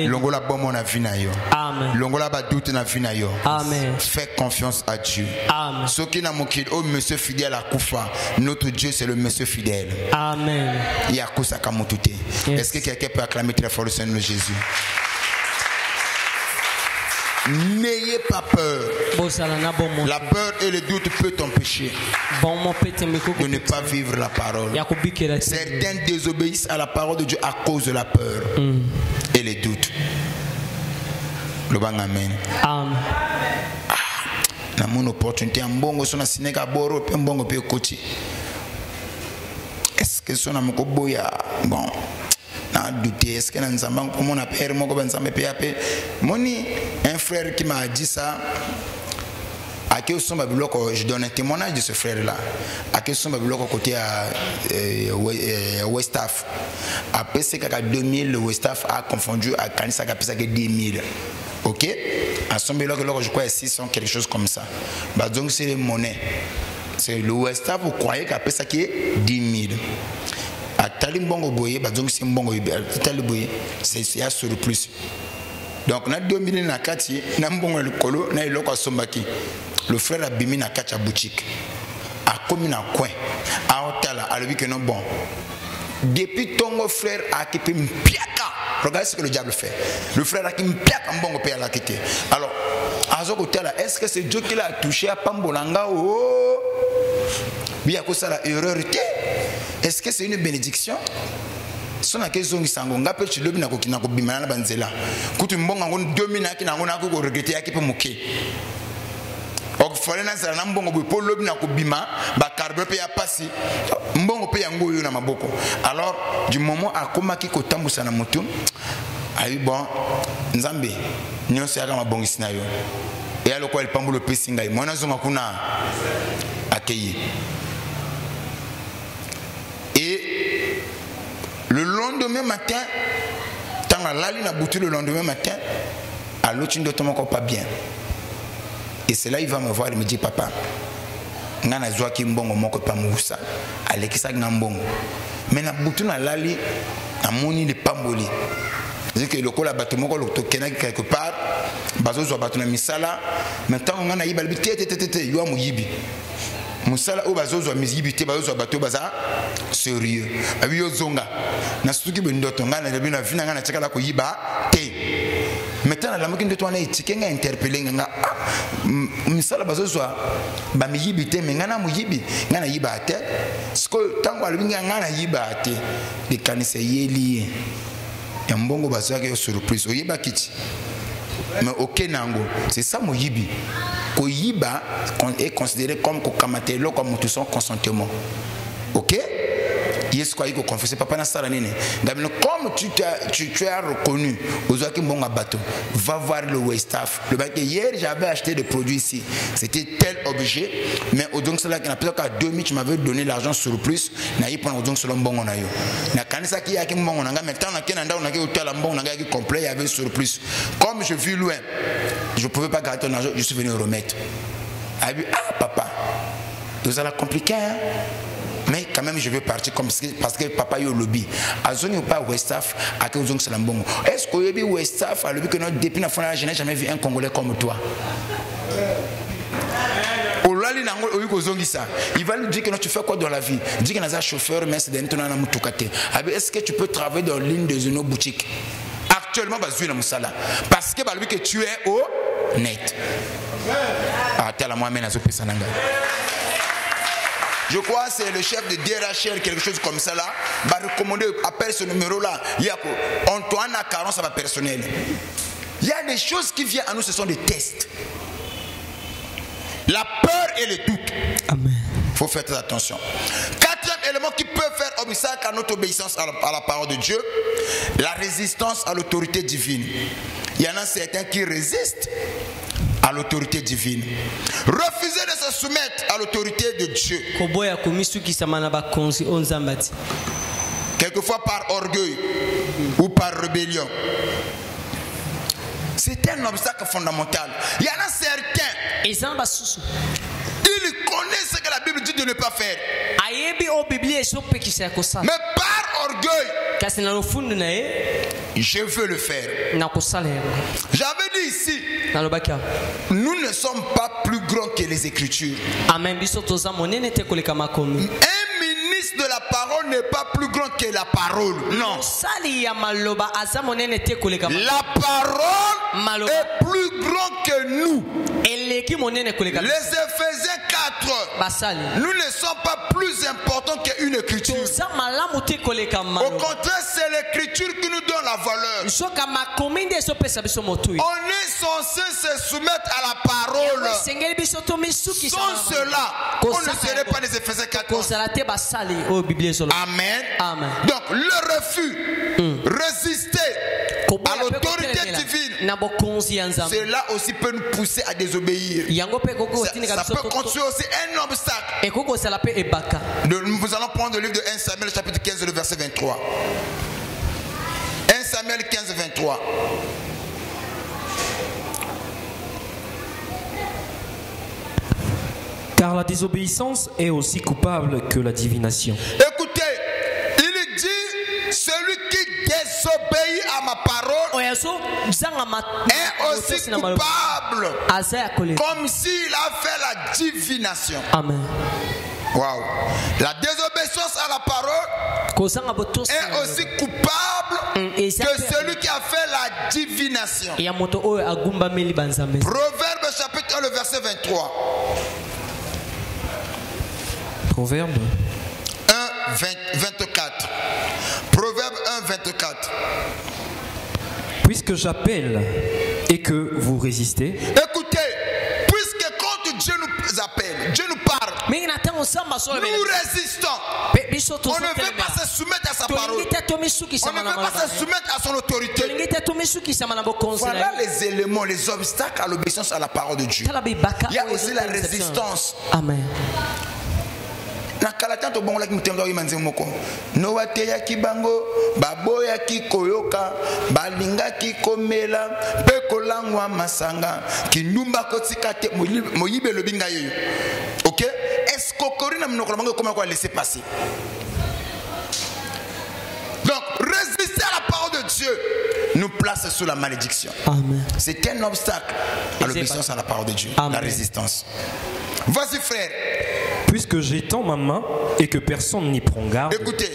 Longola bomo na vie na yo. Amen. Longola ba doute na vie na yo. Amen. Fais confiance à Dieu. Amen. Ce qui n'a moqué, oh monsieur fidèle à Koufa, notre Dieu c'est le monsieur fidèle. Amen. Yakusa kamotute. Yes. Est-ce que quelqu'un peut acclamer très fort le Seigneur Jésus? N'ayez pas peur. La peur et le doute peut t'empêcher de ne pas vivre la parole. Certains désobéissent à la parole de Dieu à cause de la peur et les doutes. Le bang amen. Amen. Na mon opportunité en bongo sona sineka boro pe bongo pe kochi. Est-ce que sona moko boya bon na douter est-ce que na nzamba ko mon père moko ben nzamba pe ape moni un frère qui m'a dit ça à quel son babiloko je donne un témoignage de ce frère là à quel son babiloko côté à Westaf après c'est qu'à 2000 le Westaf a confondu à Kanisa qui a payé 10 000. OK, à son biloko je crois 600 quelque chose comme ça bah donc c'est les monnaies c'est le Westaf vous croyez qu'après ça qui est 10 000 à Talimbongo boye bah donc c'est mbongo Taliboye c'est à sur le plus. Donc na 2000 na kati na mbongo le kolo na iloko sombaki le frère a bimi na kati boutique a commis na coin a hôtel a lui que non bon depuis ton frère a qui mpiaka. Regardez ce que le diable fait. Le frère a qui mpiaka mbongo pe la quitter. Alors azo hôtel est-ce que c'est Dieu qui l'a touché à Pambolanga oh bien que ça la erreur est-ce que c'est une bénédiction? Si on a question qui s'en va, peut-être le bina kokina ko bimana na banzela. Kutu mbonga ngon 2000 na kina ngona ko regretter ya kipe muke. Ok fallait na sala na mbongo bo po lo bina ko bima ba carbe pe ya pasi. Mbongo pe ya ngoyo na maboko. Alors du moment akomaki ko tambusa na mutu, ayi bon nzambe nyonso ya kama bongisi na yo. Et alors quoi il pambulo pe singai. Mona zonga kuna accueillir. Et le lendemain matin, tant la lali n'a bouti le lendemain matin, à l'autre ne tombe encore pas bien. Et c'est là il va me voir et me dit papa, ngana zwa ki mbongo moko pa musa, alekisa ngambongo. Mais na bouti na lali, na moni le pamboli. C'est que le col a battu mon col quelque part, bazo zwa battu na misala, maintenant ngana yiba le tete yo amu yibi. Musala obazo zo mizibité bazo bato baza sérieux abi yo zonga na suki bendoto ngana lebi na vina ngana chekala ko yiba te maintenant la moki ndoto na itikenga interpeller ngana musala bazo zo ba miyibité me ngana muyibi ngana yiba te sko tango alebi ngana yiba te de kanise yeli ya mbongo bazo ya surprise oyiba kiti mais ok nango c'est ça moyibi Koyiba est considéré comme Kokamatelo, comme tout son consentement. Ok? Yes, quoi, il faut confesser. Papa n'a pas nene. Comme tu as reconnu aux autres qui m'ont abattu, va voir le Westaf. Le bac hier, j'avais acheté des produits ici. C'était tel objet, mais au donc cela qui n'a pas qu'à 2000, tu m'avais donné l'argent sur le plus. Naïe pendant au donc cela bon on a eu. Na kanisa qui a qui bon on a maintenant na kenanda on a qui hôtel bon on a qui complet il y avait sur le plus. Comme je vis loin, je ne pouvais pas garder ton argent, je suis venu le remettre. Ah papa, tout ça là compliqué hein? Mais quand même je veux partir comme parce que papa est au lobby. Azoni ou pas Westaf à que vous c'est bon. Est-ce que vous Westaf à lobby que notre depuis la fin je n'ai jamais vu un Congolais comme toi. Il va lui dire que tu fais quoi dans la vie. Dis que tu es un chauffeur mais c'est d'un tonneau est-ce que tu peux travailler dans l'une de nos boutiques? Actuellement parce que lui que tu es au net. Ah tel à moi mène à ce sananga. Je crois que c'est le chef de DRHL, quelque chose comme ça là. Va recommander, appelle ce numéro là. Antoine a carence, ça va personnel. Il y a des choses qui viennent à nous, ce sont des tests. La peur et le doute. Amen. Il faut faire très attention. Quatrième élément qui peut faire obstacle à notre obéissance à la parole de Dieu, la résistance à l'autorité divine. Il y en a certains qui résistent à l'autorité divine. Refuser de se soumettre à l'autorité de Dieu. Quelquefois par orgueil ou par rébellion. C'est un obstacle fondamental. Il y en a certains. Ils il connaît ce que la Bible dit de ne pas faire. ayebi o biblia esopekisa kosala Mais par orgueil, kasi na lofundu na ye je veux le faire. na kosala yango. J'avais dit ici, Nalobaki awa, nous ne sommes pas plus grands que les Écritures. amen, biso toza monene te koleka makomi. Un ministre de la parole n'est pas plus grand que la parole. Non. mosali ya maloba aza monene te koleka makomi. La parole Maloba. est plus grand que nous. eleki monene koleka Les Éphésiens 4. basali. Nous ne sommes pas plus importants qu'une écriture. toza malamu te koleka Au maloba. contraire, c'est l'écriture qui nous donne la valeur. soka makomi nde ezopesa biso motoi. On est censé se soumettre à la parole. esengeli biso tomisuki Sans cela, on ne serait pas des Éphésiens 4. kozala te basali oyo biblia ezoloba. Amen. Amen. Donc, le refus, résister à l'autorité divine, na bokonzi ya nzambe cela aussi peut nous pousser à désobéir. yango pe koko Ça peut constituer aussi un obstacle. ekokozala pe ebaka. Nous allons prendre le livre de 1 Samuel chapitre 15, le verset 23. 1 Samuel 15, 23. Car la désobéissance est aussi coupable que la divination. Écoutez, il dit, celui qui désobéit à ma parole oyo azozanga est aussi coupable, aza ya koleka. comme s'il a fait la divination. Amen. Waouh. La désobéissance à la parole kozanga botosi est aussi coupable et ça que fait- celui qui a fait la divination. ya moto oyo agumbameli banzambe. Proverbe chapitre 1, le verset 23. Proverbe 1, 24. Proverbe 1, 24. Puisque j'appelle et que vous résistez, Écoutez, puisque quand Dieu nous appelle, Dieu nous parle, mingi na ntango nsamba nous résistons. pe biso On ne veut pas se soumettre à sa parole. tolingi te On ne tomisukisama na veut pas maloba se soumettre à son autorité. tolingi te tomisukisama na bokonzi na Voilà ye. les éléments, les obstacles à l'obéissance à la parole de Dieu. tala bibaka Il y a oyo aussi la ezotala exception. résistance. Amen. Na kala tanto bongolaki mutendo oyo manze moko nowa teyaki bango baboyaki koyoka balingaki komela mpe kolangwa masanga kindumba kotika te moyibe elobi ngai yoyo. Ok, escroquerie na minoko na bango ekoma kwa laisser passer. Donc résister à la parole de Dieu nous place sous la malédiction. Amen. C'est un obstacle à l'obéissance à la parole de Dieu. Amen. La résistance. Vas-y frère. puisque j'étends ma main et que personne n'y prend garde, Écoutez,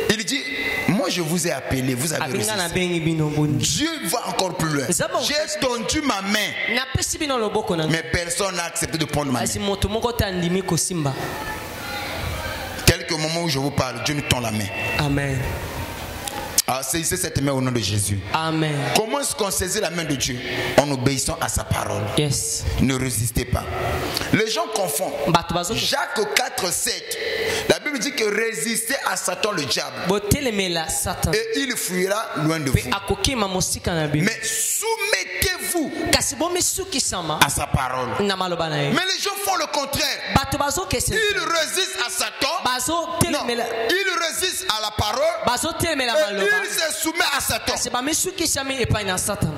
il dit, moi je vous ai appelé, vous avez abenga na résisté. bengi bino boni. Dieu va encore plus loin. J'ai tendu ma main, napesi bino loboko na mais personne n'a accepté de prendre ma asi main. moto moko te andimi kosimba. Quelques moments où je vous parle, Dieu nous tend la main. Amen. Alors saisissez cette main au nom de Jésus. Amen. Comment est-ce qu'on saisit la main de Dieu? En obéissant à sa parole. Yes. Ne résistez pas. Les gens confondent. bato bazo Jacques 4, 7. La Bible dit que résistez à Satan le diable. botelemela satan Et il fuira loin de pe vous. akokima mosika na bino Mais soumettez-vous kasi bomisukisama à sa parole. na maloba na ye. Mais les gens font le contraire. bato bazokese Ils résistent à Satan. Non, bazotelemela ils résistent à la parole. bazotelemela Et maloba ils se soumettent à Satan. kasi bamisukisami epai na satana.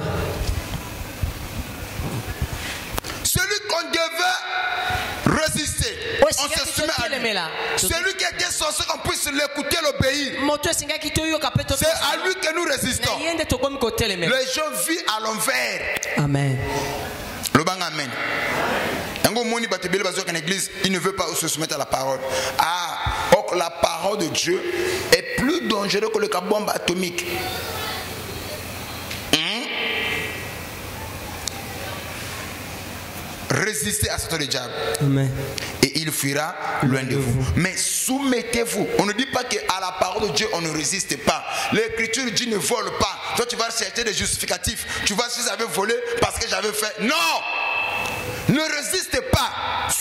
Celui qu'on devait résister, on se soumet à lui. Celui qui était censé qu'on puisse l'écouter, l'obéir, moto esengaki toyoka pe c'est à lui que nous résistons. na ye nde tokomi kotelemela. Les gens vivent à l'envers. Amen. Le bang amen. Yango moni batebele bazoka en église, il ne veut pas se soumettre à la parole. Ah, or la parole de Dieu est plus dangereuse que le bombe atomique. Résistez à Satan le diable. Amen. Et il fuira loin de vous. Mais soumettez-vous. On ne dit pas qu'à la parole de Dieu, on ne résiste pas. L'écriture dit ne vole pas. Toi, tu vas chercher des justificatifs. Tu vas si j'avais volé parce que j'avais fait. Non! Ne résiste pas.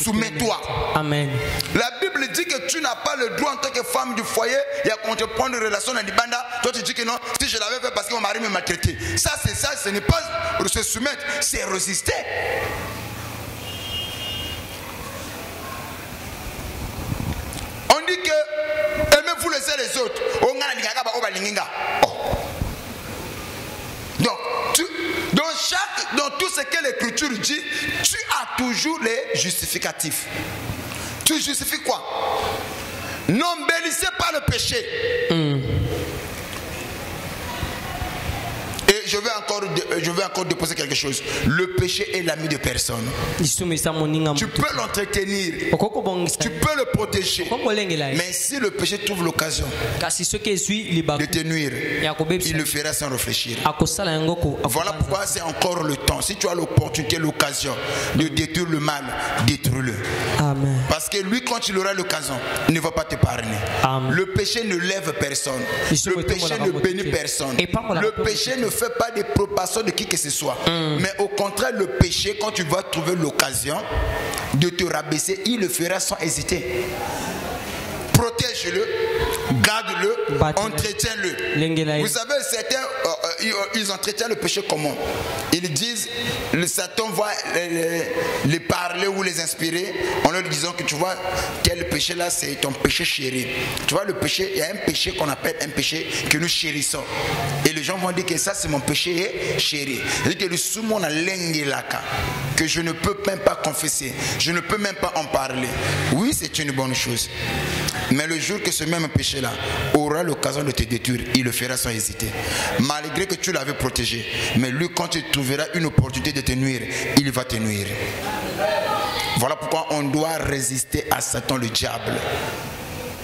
Soumets-toi. Amen. La Bible dit que tu n'as pas le droit en tant que femme du foyer. Il y a qu'on te prend une relation dans l'Ibanda. Toi, tu dis que non. Si je l'avais fait parce que mon mari me maltraitait. Ça, c'est ça. Ce n'est pas se soumettre. C'est résister. On dit que aimez-vous les uns les autres. Donc dans tout ce que l'Écriture dit, tu as toujours les justificatifs. Tu justifies quoi? N'embellissez pas le péché. Et je vais encore déposer quelque chose. Le péché est l'ami de personne. Tu peux l'entretenir, tu peux le protéger, mais si le péché trouve l'occasion de te nuire, il le fera sans réfléchir. Voilà pourquoi c'est encore le temps. Si tu as l'opportunité, l'occasion de détruire le mal, détruis-le. Parce que lui, quand il aura l'occasion, il ne va pas te pardonner. Le péché ne lève personne. Le péché ne bénit personne. Le péché ne fait pas de propagation de qui que ce soit. Mais au contraire, le péché, quand tu vas trouver l'occasion de te rabaisser, il le fera sans hésiter. Protège-le, garde-le, entretiens-le. Vous savez, certains, ils entretiennent le péché comment? Ils disent, le Satan va les parler ou les inspirer en leur disant que tu vois, tel péché là, c'est ton péché chéri. Tu vois, le péché, il y a un péché qu'on appelle un péché que nous chérissons. Et les gens vont dire que ça, c'est mon péché chéri. C'est-à-dire que le soumon a l'enguelaka, que je ne peux même pas confesser, je ne peux même pas en parler. Oui, c'est une bonne chose. Mais le jour que ce même péché-là aura l'occasion de te détruire, il le fera sans hésiter. Malgré que tu l'avais protégé. Mais lui, quand il trouvera une opportunité de te nuire, il va te nuire. Voilà pourquoi on doit résister à Satan, le diable.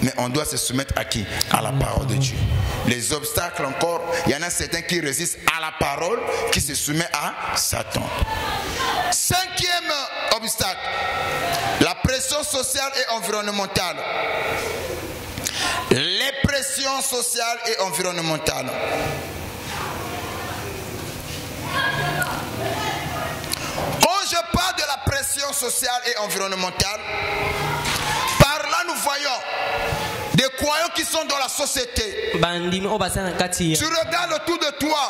Mais on doit se soumettre à qui? À la parole de Dieu. Les obstacles encore, il y en a certains qui résistent à la parole, qui se soumettent à Satan. Cinquième obstacle, la pression sociale et environnementale. Les pressions sociales et environnementales. Quand je parle de la pression sociale et environnementale, par là nous voyons des croyants qui sont dans la société. Tu regardes autour de toi,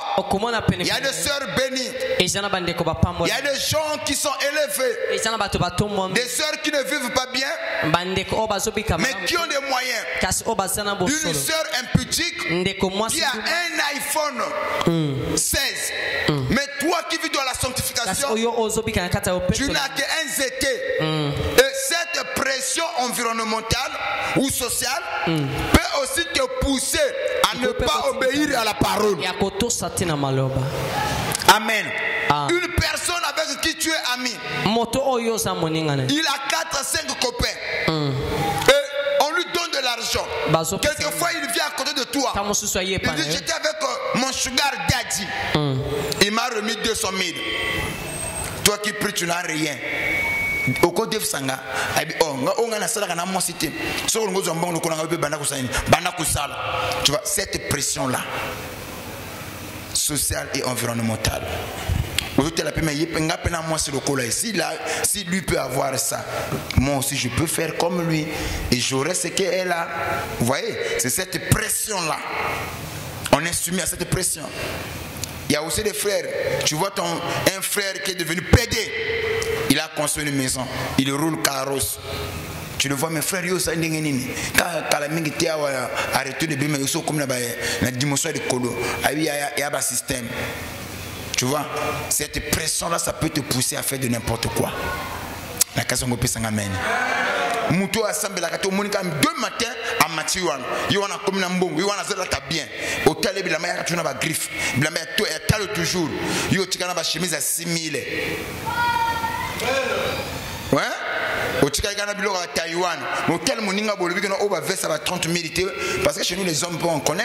il y a des sœurs bénies, il y a des gens qui sont élevés, des sœurs qui ne vivent pas bien, mais qui ont des moyens. Une sœur impudique qui a un iPhone 16, mais toi qui vis dans la sanctification, tu n'as qu'un ZT. Et cette pression environnementale ou sociale peut aussi te pousser à ne pas obéir à la parole. Amen. Une personne avec qui tu es ami, il a 4-5 copains et on lui donne de l'argent. Quelquefois il vient à côté de toi, il dit j'étais avec mon sugar daddy, il m'a remis 200 000. Toi qui pries, tu n'as rien. Au côté de Sanga, tu vois, cette pression-là, sociale et environnementale. Si lui peut avoir ça, moi aussi je peux faire comme lui et j'aurai ce qu'elle a. Vous voyez, c'est cette pression-là. On est soumis à cette pression. Il y a aussi des frères. Tu vois un frère qui est devenu pédé. Il a construit une maison. Il roule carrosse. Tu le vois, mes frères, ça quand la mingi tia arrêté de bien, mais ils sont comme la dimension de colo. Il y a un système. Tu vois, cette pression-là, ça peut te pousser à faire de n'importe quoi. La question est amen. Muto assemble la kato monika 2 matins à Mathiouan. Yoana comme Nambong, Yoana Zalata bien. Au télé, il a mis à la griffe. Il a mis à toujours. Yo tika na chemise à 6 000. Ouais? Au tika na bilo à Taïwan. Au tel moninga bolobi que on va verser à 30 000 parce que chez nous les hommes on connaît.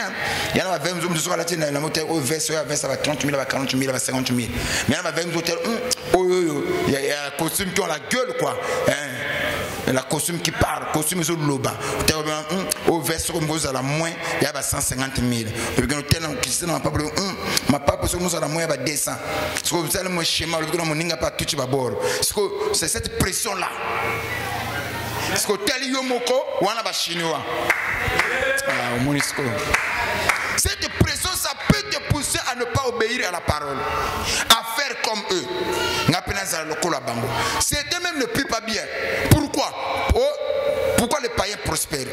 Il y en a 20 hommes sur la tête la moteur au verser à 30 000, à 40 000, à 50 000. Mais il y en a 20 hôtels. Il y a un costume qui ont la gueule quoi. La costume qui parle, costume sur le loba. Au verset comme vous à la moins, il y a 150 000. Et puis on n'a pas ma papa sur nous à la moins, il y a 200. Ce que vous avez mon schéma, mon n'inga pas tout bord. C'est cette pression là. Ce que tel yomoko, ou on a chinois. Cette pression, ça peut te pousser à ne pas obéir à la parole, à faire comme eux. Certains même ne prient pas bien. Pourquoi? Pourquoi les païens prospèrent?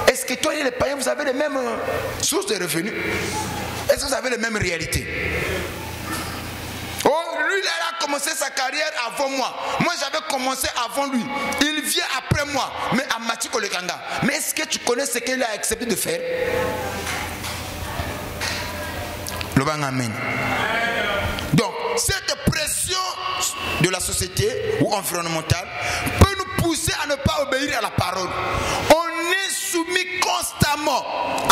Est-ce que toi et les païens, vous avez les mêmes sources de revenus? Est-ce que vous avez les mêmes réalités? Oh, lui, il a commencé sa carrière avant moi. Moi, j'avais commencé avant lui. Il vient après moi. Mais à Matiko Lekanga. Mais est-ce que tu connais ce qu'il a accepté de faire? Le bang amen. Donc, cette pression de la société ou environnementale peut nous pousser à ne pas obéir à la parole. On est soumis constamment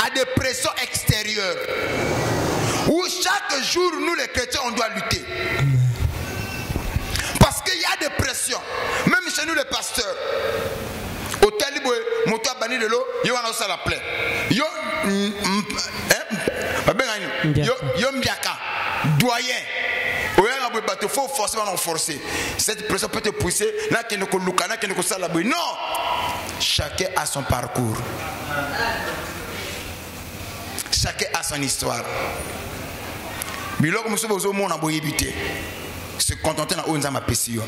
à des pressions extérieures. Où chaque jour, nous les chrétiens, on doit lutter. Parce qu'il y a des pressions. Même chez nous les pasteurs. Au Taliboué, Moto Bani de l'eau, il y a un la plaie. Yo Mbiaka, doyen. Il faut forcément forcer. Cette pression peut te pousser. Non. Chacun a son parcours. Chacun a son histoire. Se contenter dans ma PCO.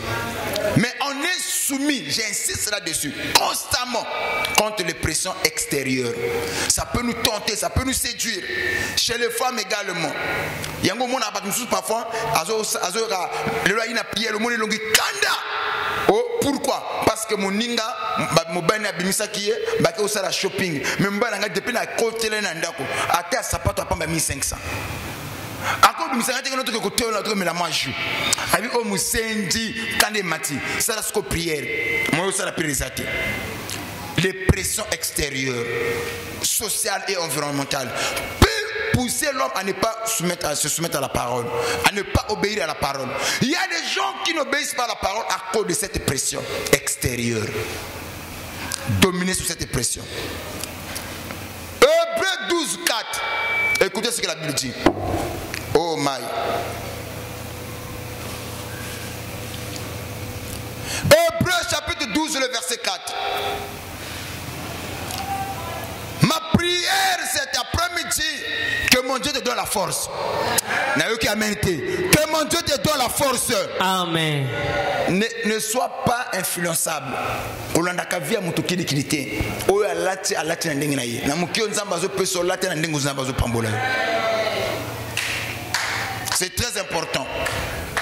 Mais on est soumis, j'insiste là-dessus, constamment contre les pressions extérieures. Ça peut nous tenter, ça peut nous séduire. Chez les femmes également. Il y a un moment où parfois, le roi il a prié, le monde est longué. Oh, pourquoi? Parce que mon ninga, mon bani a bimisa qui est, bah que ça la shopping. Mais mon bani a depuis la côte là n'andako. À terre ça pas toi pas 1500. Encore du miséricorde que notre côté notre mais la mange. Avec au musendi quand des mati, ça la sco prière. Moi ça la prière. Les pressions extérieures, sociales et environnementales peuvent pousser l'homme à ne pas se soumettre à la parole, à ne pas obéir à la parole. Il y a des gens qui n'obéissent pas à la parole à cause de cette pression extérieure. Dominés sous cette pression. Hébreux 12, 4. Écoutez ce que la Bible dit. Oh my. Hébreux chapitre 12, le verset 4. Ma prière cet après-midi, que mon Dieu te donne la force. Que mon Dieu te donne la force. Amen. Ne sois pas influençable. C'est très important.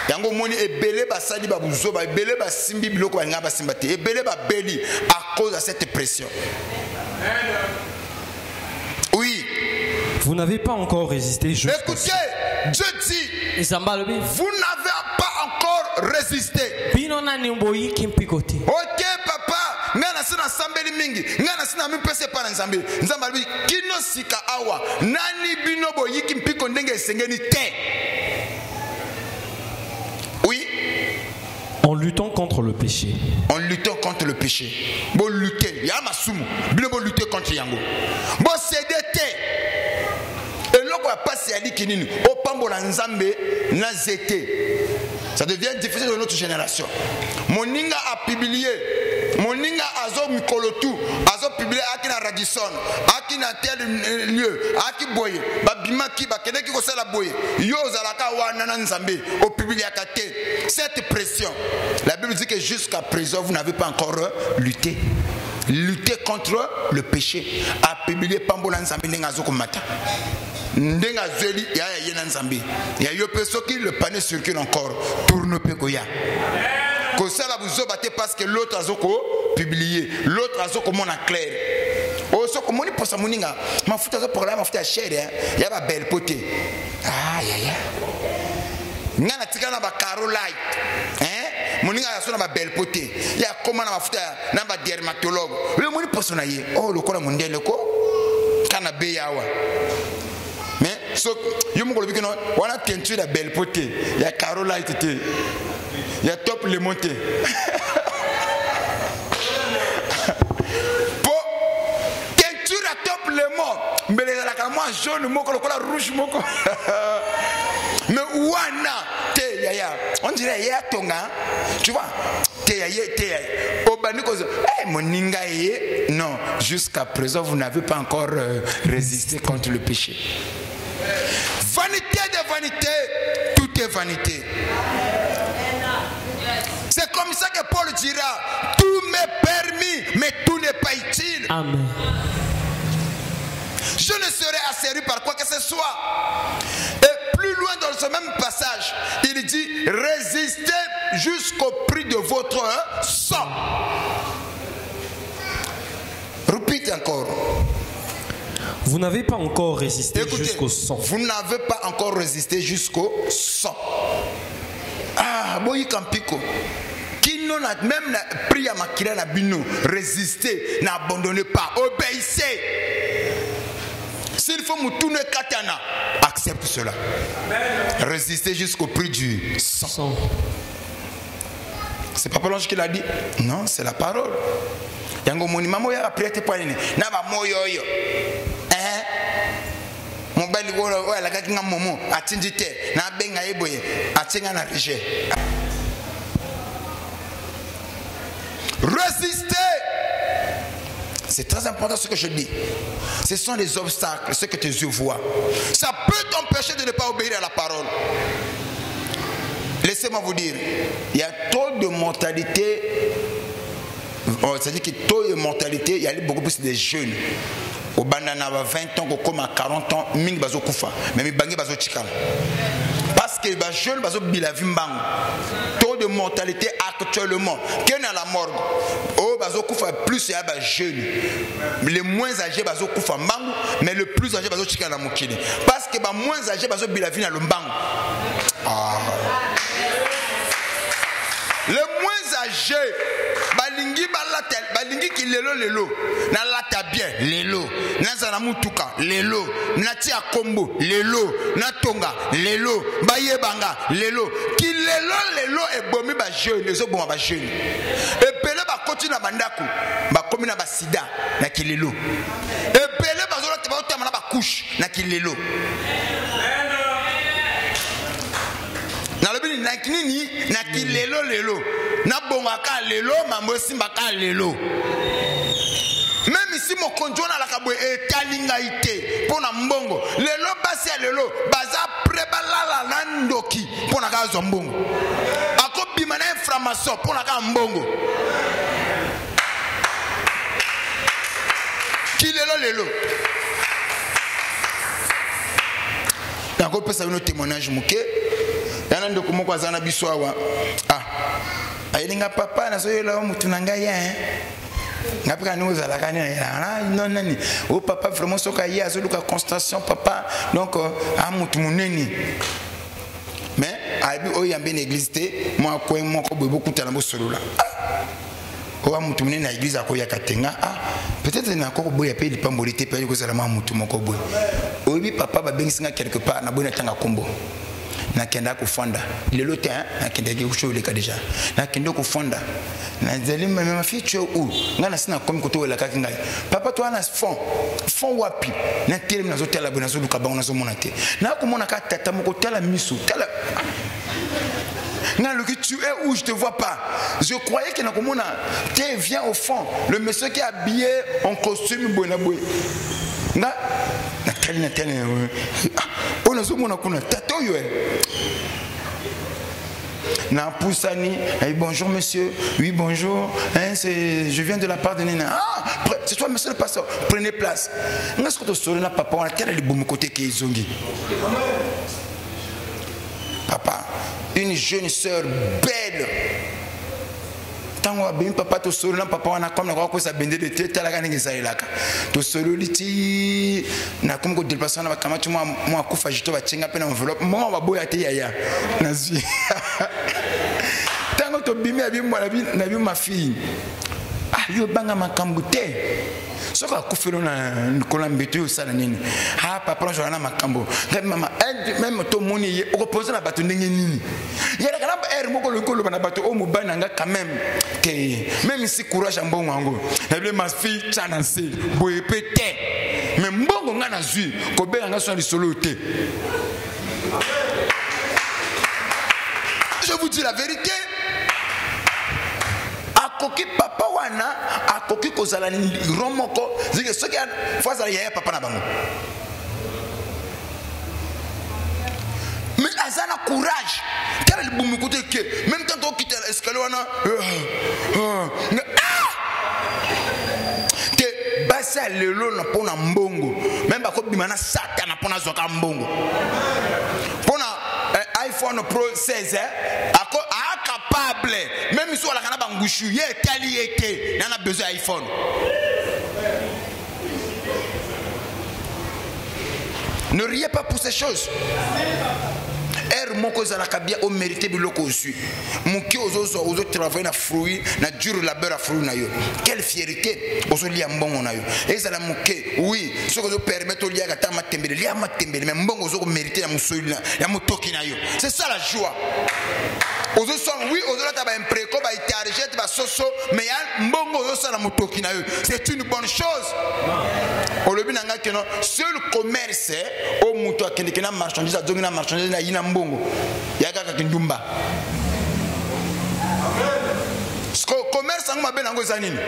Yango moni ebele ba sali ba buzo ba ebele ba simbi biloko ba ngaba simbate ebele ba beli à cause de cette pression. Oui. Vous n'avez pas encore résisté. Écoutez, Dieu dit, vous n'avez pas encore résisté. Ok papa, ngana sina sambeli mingi, ngana sina mipese pa nzambe. Nzambe kino sika awa, nani bino boyiki mpiko ndenge esengeni te. Oui. En luttant contre le péché. En luttant contre le péché. Bon lutter, il y a ma sumo. Bino bon lutter contre yango. Bon céder te. Ça devient difficile de notre génération. Moninga a publié, Moninga azo mikolotu, azo publié aki na Radisson, aki na tel lieu, aki boye, babimaki bakeneki ko sala boye. Yo zalaka wana na nzambe, au publié akate. Cette pression, la Bible dit que jusqu'à présent vous n'avez pas encore lutté. Lutter contre le péché. A publié pambola nzambe nenga zo komata. Ndenga zeli ya yena nzambe ya yo peso qui le panier circule encore tourne pe koya ko sala buzo baté parce que l'autre azoko publier l'autre azoko mona clair o so ko moni posa moninga mafuta zo programme mafuta ya chere ya ba belle poté ah ya ngana tikana ba Caroline moninga ya sona ba belle poté ya koma na mafuta na ba dermatologue le moni posa na ye oh le kola mondele ko kana be yawa. Mais so yo mo ko bikino wana teinture da belle poté ya Caroline tete ya top le monté po teinture à top le mont mbele la ka moi jaune moko lokola rouge moko mais wana te ya on dirait ya tonga tu vois te ya obaniko moninga ye non jusqu'à présent vous n'avez pas encore résisté contre le péché. Vanité de vanité, tout est vanité. C'est comme ça que Paul dira, tout m'est permis, mais tout n'est pas utile. Amen. Je ne serai asservi par quoi que ce soit. Et plus loin dans ce même passage, il dit résistez jusqu'au prix de votre sang. Répète encore. Vous n'avez pas encore résisté jusqu'au sang. Vous n'avez pas encore résisté jusqu'au sang. Ah, boyi kampiko. Qui non a même la prière makila na bino, résistez, n'abandonnez pas, obéissez. S'il faut me tourner katana, accepte cela. Résistez jusqu'au prix du sang. C'est Papa L'Ange qui l'a dit? Non, c'est la parole. Yango moni mamo ya prière te poine na ba moyo yo. Mon bel golo la kaki nga momo atindite na benga eboye atinga na rejet. Résistez. C'est très important ce que je dis. Ce sont des obstacles, ce que tes yeux voient. Ça peut t'empêcher de ne pas obéir à la parole. Laissez-moi vous dire, il y a trop de mortalité. C'est-à-dire que trop de mortalité, il y a beaucoup plus de jeunes. Au bandana 20 ans, comme à 40 ans, ming bazo kufa, mais mi bangi bazo chikala. Parce que les jeunes bazo bilavi mbang. Taux de mortalité actuellement, qu'est dans la morgue. Oh bazo kufa plus il y a des jeunes. Les moins âgés bazo kufa mbang, mais le plus âgé bazo chikala mukini. Parce que les moins âgés bazo bilavi na le mbang. Ah. Les moins âgés, balingi balatel, balingi ki lelo, na lata bien, lelo, na zanamutuka, lelo, na tia kombo, lelo, na tonga, lelo, baye banga, lelo, ki lelo e bomi ba jeune, les autres ba jeune. Et pele ba continue na bandaku, ba komi na ba sida, na ki lelo. Et pele ba zola te ba otama na ba couche, na ki lelo. Na lobini na kinini na kilelo lelo na bongaka lelo mambo simbaka lelo. Même ici mon conjoint na la kabwe etalinga ite pona mbongo lelo basi ya lelo baza prebalala na ndoki pona kazo mbongo akobima na inflammation pona ka mbongo kilelo lelo. Nako pesa un témoignage muke. Yana ndoko moko azana biso awa. Ah. Ayilinga papa na soyela mutu nanga ya. Ngapika ni ozala kani na non nani. O papa vraiment soka ya azoluka constatation papa. Donc mutu muneni. Mais abi o yambe na église te moi ko moko beaucoup tala bo solola. O mutu muneni na église akoya katenga. Ah. Peut-être na ko boya pe lipambolité pe ko zala mutu moko boy. Obi papa ba bengisinga quelque part na bona tanga kombo. Na kenda kufanda lelo te na kenda ki kusholeka deja na kenda kufanda na zeli mama fiche u ngana sina komi kutola kaki ngai papa to ana fond wapi na tele na zotela bona zo luka bango na zo monate na komona ka tata moko tala misu tala na le que tu es où je te vois pas. Je croyais que na komona te viens au fond le monsieur qui est habillé en costume bonaboy na telle on a souvent kuna tato yo na poussani bonjour monsieur oui bonjour je viens de la part de Nina. Ah c'est toi monsieur le pasteur prenez place nest que to solo na papa on a telle libumu côté qui zongi papa une jeune sœur belle. Tango abim papa to solo na papa wana comme na kwa kosa bende de tete la kanenge sailaka to solo liti na comme ko dépasser na kama tu moi kufa jito ba chenga pe na enveloppe moi ba boya te yaya nazi tango to bimi abim moi na bi ma fille ah yo banga makambu te soka kufelo na kolambeto yo sala nini ah papa on na makambo maman même to moni o poser na bato ndenge nini yera kana er moko lokolo bana bato o mobana nga quand même que même si courage mbongo ngo na ma fille chanance boye pété mais mbongo nga na zui ko be nga so lisolo te. Je vous dis la vérité. Akoki papa wana akoki kozala romoko zike soki fazala yaya papa na bango. Mais azana courage. Quel est le bon côté que même quand on quitte l'escalier wana te basa lelo na pona mbongo même bako bimana satana pona zoka mbongo. Pona iPhone Pro 16 ako capable même si on la kana bangushu ye tali eke na besoin iPhone. Ne riez pas pour ces choses. Moko za la kabia o mérité biloko osu. Muki ozo travailler na fruit na dur labeur à fruit na yo. Quelle fierté ozo lia mbongo na yo. Ezala muke oui, ce que ozo permettre lia kata matembele, lia matembele mais mbongo ozo mérité ya musoyi ya mutoki na yo. C'est ça la joie. Ozo son oui, ozo ta ba impreko ba itarjet ba soso mais ya mbongo ozo sa la mutoki na yo. C'est une bonne chose. Olobi nanga que non, seul commerce au muto akende na marchandise azongi na marchandise na yina mbongo. Yaga kindumba. Commerce ngoma ben ngo zanini.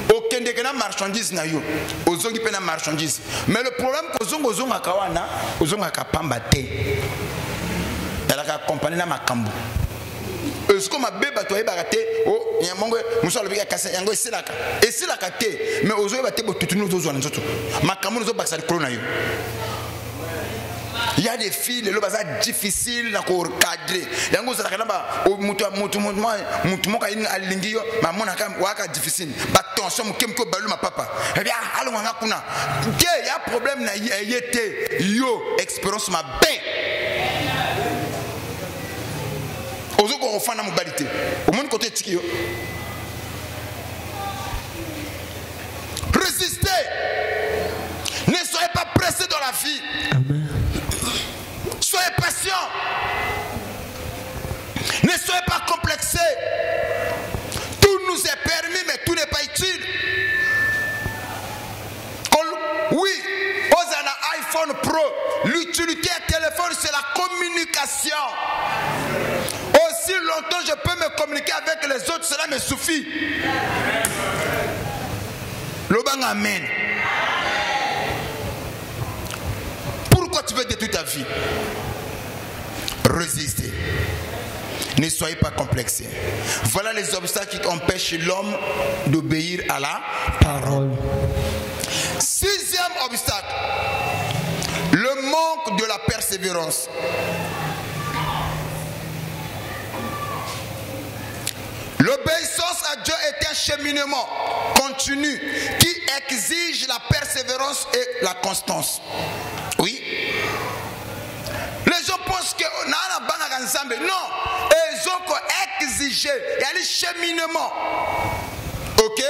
Okende ke na marchandise na yo. Ozongi pe na marchandise. Mais le problème ko zonga kawana, ozonga kapamba te. Elle a accompagné na makambo. Est-ce que ma bébé toi barate oh nyamongo muso lobika kasa yango esilaka te mais ozo bate botutunu ozo nzoto makambo ozo baksa likolo na yo. Il y a des filles les lobaza difficile na ko cadrer yango zala kana ba mutu moka ina alingi yo mamona ka waka difficile ba tension mukem ko balu ma papa eh bien alo nganga kuna ke ya problème na yete yo expérience ma bé ozo ko ofana mobilité au monde côté tiki yo. Résistez, ne soyez pas pressés dans la vie. Amen. Soyez patient. Ne soyez pas complexés. Tout nous est permis, mais tout n'est pas utile. Oui, aux iPhone Pro, l'utilité du téléphone, c'est la communication. Aussi longtemps je peux me communiquer avec les autres, cela me suffit. L'obang amen. Pourquoi tu veux détruire ta vie? Résistez. Ne soyez pas complexés. Voilà les obstacles qui empêchent l'homme d'obéir à la parole. Sixième obstacle, le manque de la persévérance. L'obéissance à Dieu est un cheminement continu qui exige la persévérance et la constance. Oui. Les gens pensent que non, ils ont exigé. Il y a le cheminement. Ok?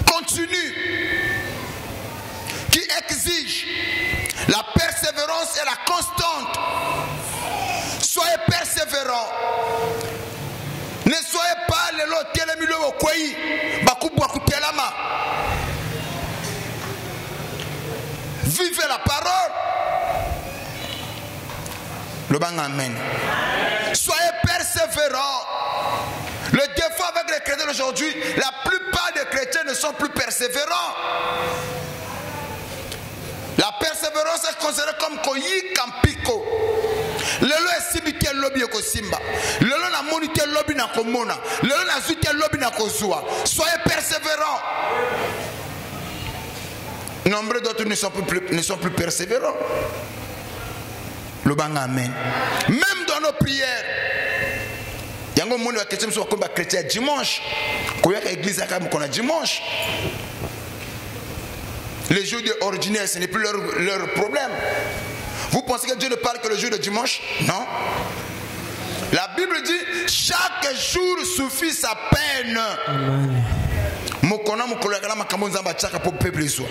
Continu. Qui exige la persévérance et la constante. Soyez persévérants. Ne soyez pas les lots milieu au koi. Vivez la parole. Le bang amen. Soyez persévérants. Le défaut avec les chrétiens aujourd'hui, la plupart des chrétiens ne sont plus persévérants. La persévérance est considérée comme koyi kampiko. Lelo esibite lobby ko simba. Lelo na monite lobby na komona. Lelo na zute lobby na kozua. Soyez persévérants. Nombre d'autres ne sont plus persévérants. Le bang amen. Même dans nos prières. Yango monde wa chrétien so komba chrétien dimanche. Koya église akam kona dimanche. Les jours ordinaires, ce n'est plus leur problème. Vous pensez que Dieu ne parle que le jour de dimanche? Non. La Bible dit, chaque jour suffit sa peine. Amen. Mokona mokolo yakala makambo nzamba tchaka po peuple so.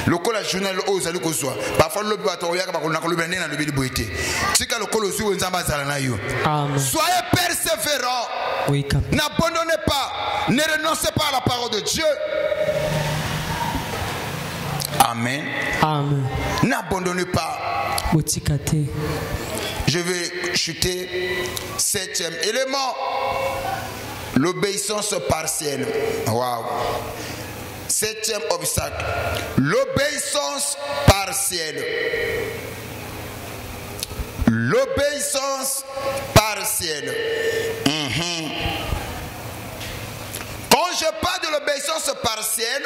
Lokola journal ozali ko so. Parfois lobi bato yaka bakona ko lobi na lobi boité. Tika lokolo so nzamba zala na yo. Amen. Soyez persévérants. Oui, n'abandonnez pas. Ne renoncez pas à la parole de Dieu. Amen. Amen. N'abandonnez pas. Je vais chuter. Septième élément. L'obéissance partielle. Waouh. Septième obstacle. L'obéissance partielle. L'obéissance partielle. Quand je parle de l'obéissance partielle,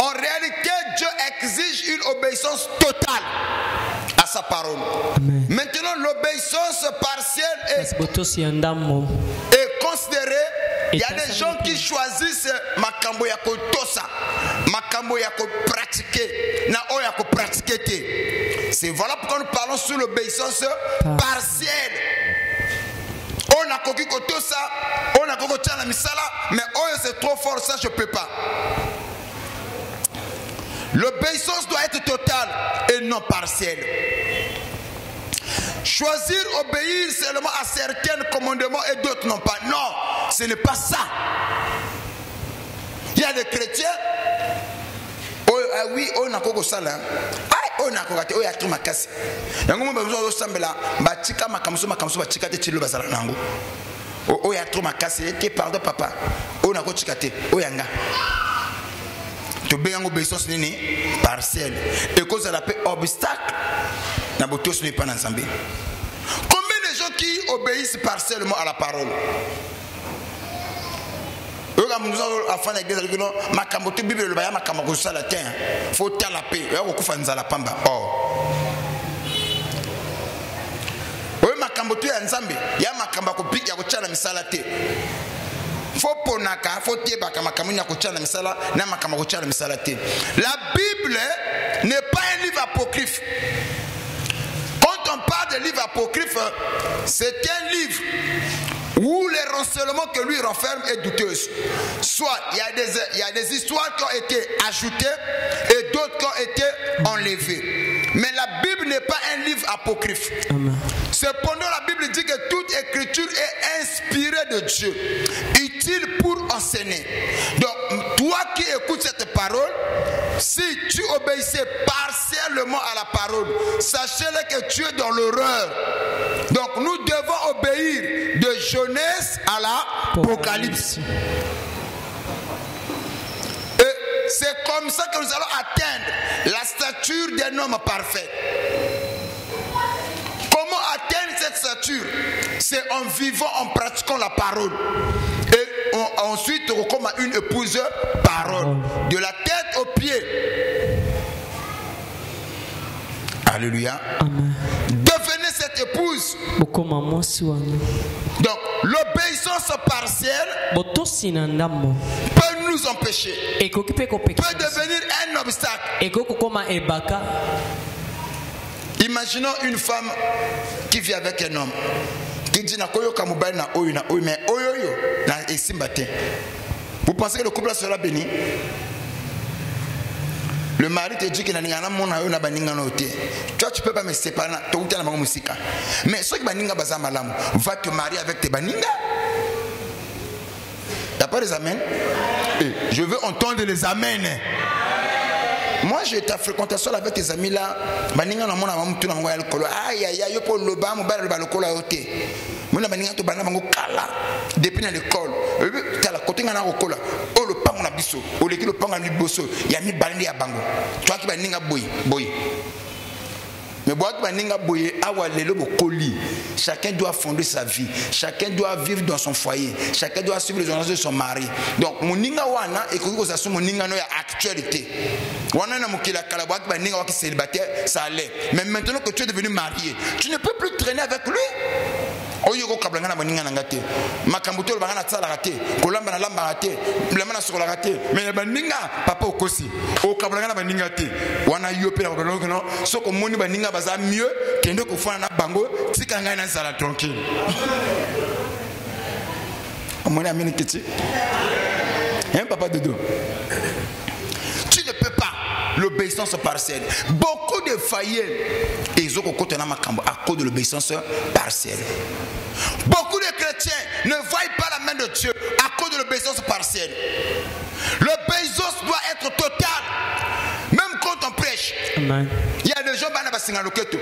on réalité, Dieu exige une obéissance totale à sa parole. Amen. Maintenant, l'obéissance partielle est considérée. Il y a des gens qui choisissent makambo ya kotosa, makambo ya ko pratiquer, na o ya ko pratiquer. C'est voilà pourquoi nous parlons sur l'obéissance partielle. On a koki kotosa, on a koko tchana misala, mais oh c'est trop fort, ça je peux pas. L'obéissance doit être totale et non partielle. Choisir obéir seulement à certains commandements et d'autres non pas. Non, ce n'est pas ça. Il y a des chrétiens. Oh, oui, on a quoi ça là? On a quoi? On a tout ma casse. Yango mo besoin de sambela. Batika makamso batika te chilo bazala nango. Oh, ya trop ma casse. Te pardon papa. On a quoi chikate? Oh yanga. Tu obéis en obéissance nini partielle. Et cause de la paix obstacle. Na boto ce n'est pas ensemble. Combien de gens qui obéissent partiellement à la parole? Afin d'église, makambo tu bible le baya makambo ko sala tin. Faut ta la paix. Ya ko fanza la pamba. Oh. Oui makambo tu ya nzambe. Ya makambo ko piki ya ko tchala misala te. Faut ponaka, faut tiebaka makambo nya ko tchala misala na makambo ko tchala misala te. La Bible n'est pas un livre apocryphe. Quand on parle de livre apocryphe, c'est un livre où les renseignements que lui renferme est douteuse. Soit il y a des histoires qui ont été ajoutées et d'autres qui ont été enlevées. Mais la Bible n'est pas un livre apocryphe. Amen. Cependant, la Bible dit que toute écriture est inspirée de Dieu, utile pour enseigner. Donc, toi qui écoutes cette parole, si tu obéissais partiellement à la parole, sachez-le que tu es dans l'erreur. Donc, nous devons obéir de Genèse à l'Apocalypse. Et c'est comme ça que nous allons atteindre la stature d'un homme parfait. Comment atteindre cette stature? C'est en vivant, en pratiquant la parole. Et ensuite, comme une épouse parole. De la tête aux pieds. Alléluia. Amen. Devenez cette épouse. Donc, l'obéissance partielle peut nous empêcher. Peut devenir un obstacle. Imaginons une femme qui vit avec un homme qui dit na koyo kamubali na oyo mais oyo na esimbate. Vous pensez que le couple sera béni? Le mari te dit que na mona yo na baninga na oté. Toi tu peux pas me séparer to utana bango musika. Mais ceux qui baninga baza malamu, va te marier avec tes baninga. T'as pas les amens? Je veux entendre les amens. Moi j'étais à fréquentation avec tes amis là. Baninga na mona mamu tuna ngo alcool. Aïe aïe aïe pour le ba mo ba le baloko la oté. Mona baninga to bana bango kala depuis à l'école. Tu as la côté ngana okola. O le pango na biso. O le ki le pango na biso. Ya mi balindi ya bango. Toi qui baninga boy. Mais chacun doit fonder sa vie. Chacun doit vivre dans son foyer. Chacun doit suivre les ordonnances de son mari. Donc, mon ninga wana et que vous assumez mon ninga no ya actualité. Wana na mukila kalabwa ki ninga waki célibataire, ça allait. Mais maintenant que tu es devenu marié, tu ne peux plus traîner avec lui. Oyo ko kablanga na baninga na ngate. Makambuto le bangana tsala raté. Kolamba na lamba raté. Blema na sokola raté. Mais baninga papa okosi. O kablanga na baninga te. Wana yope na kolongo no. Soko moni baninga baza mieux kende ko fana na bango tika ngai na sala tranquille. Omoni ameni kiti. Hein papa dodo. Tu ne peux pas l'obéissance partielle. Beaucoup de faillites et ils ont côté na makambo à cause de l'obéissance partielle. Beaucoup de chrétiens ne voient pas la main de Dieu à cause de l'obéissance partielle. L'obéissance doit être totale. Même quand on prêche. Amen. Il y a des gens qui sont loketo.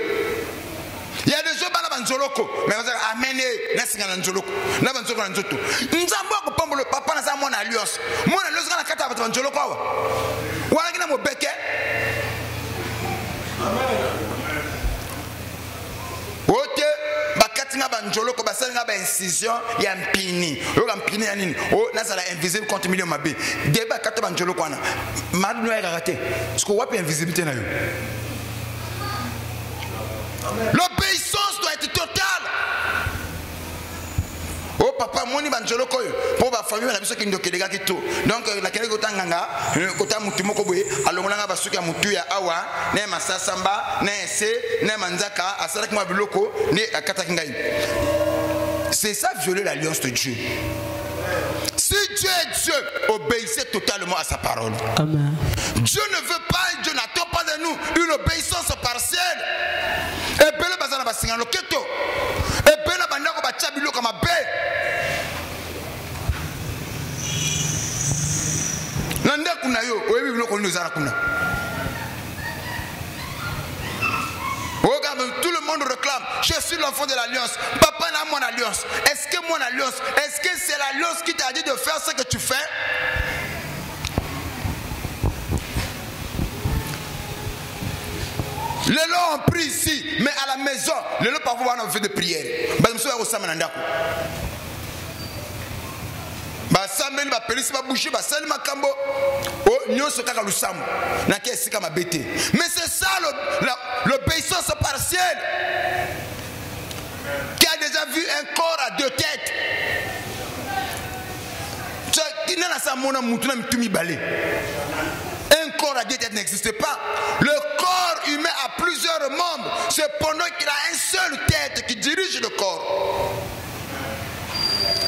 Il y a des gens qui sont banzoloko. Mais vous avez amené na singana nzoloko. Na banzoloko na nzoto. Nzambo ko pambolo papa na sa mon alliance. Mon alliance na kata banzoloko wa. Wala kina mo beke. Amen. Ote bakati na banjolo ko basalinga ba incision ya mpini yo ka mpini ya nini o nazala invisible contre million mabe deba kata banjolo kwana madno ya kate parce que wapi invisibilité na yo. L'obéissance doit être totale. Oh papa moni banjolo koyo pour ba famille na biso ki ndokelega ki to donc la kele ko tanganga ko ta mutu moko boye alongolanga basuki ya mutu ya awa ne masasamba ne ese ne manzaka asala ki biloko ne akata kingai. C'est ça violer l'alliance de Dieu. Si Dieu est Dieu, obéissez totalement à sa parole. Amen. Dieu ne veut pas, Dieu n'attend pas de nous une obéissance partielle. Et bien le bazar na basinga loketo. Et bien la banda ko bacha biloko mabe. Nanda kuna yo, oyebi biloko ni ozala kuna. Regarde, tout le monde réclame. Je suis l'enfant de l'alliance. Papa n'a mon alliance. Est-ce que mon alliance, est-ce que c'est l'alliance qui t'a dit de faire ce que tu fais? Les lots ont pris ici, mais à la maison, les lots parfois on a fait des prières. Basambeli ba pelisi ba boucher ba sali makambo o nyoso kaka lusambo na kesi kama bete. Mais c'est ça l'obéissance partielle. Qui a déjà vu un corps à deux têtes? Tu n'as pas mon moutouna mitumi balé. Un corps à deux têtes n'existe pas. Le corps humain a plusieurs membres. Cependant qu'il a une seule tête qui dirige le corps.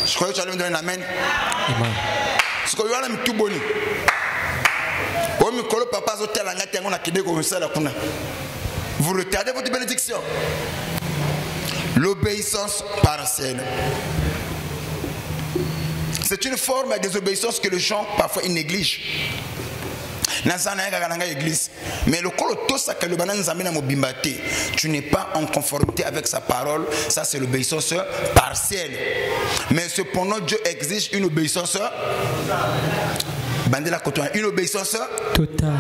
Je crois que tu allais me donner un amen. Amen. Ce que tu as tout boni. Vous retardez votre bénédiction. L'obéissance partielle. C'est une forme de désobéissance que les gens parfois ils négligent. Mais le tu n'es pas en conformité avec sa parole. Ça c'est l'obéissance partielle. Mais cependant Dieu exige une obéissance une obéissance totale.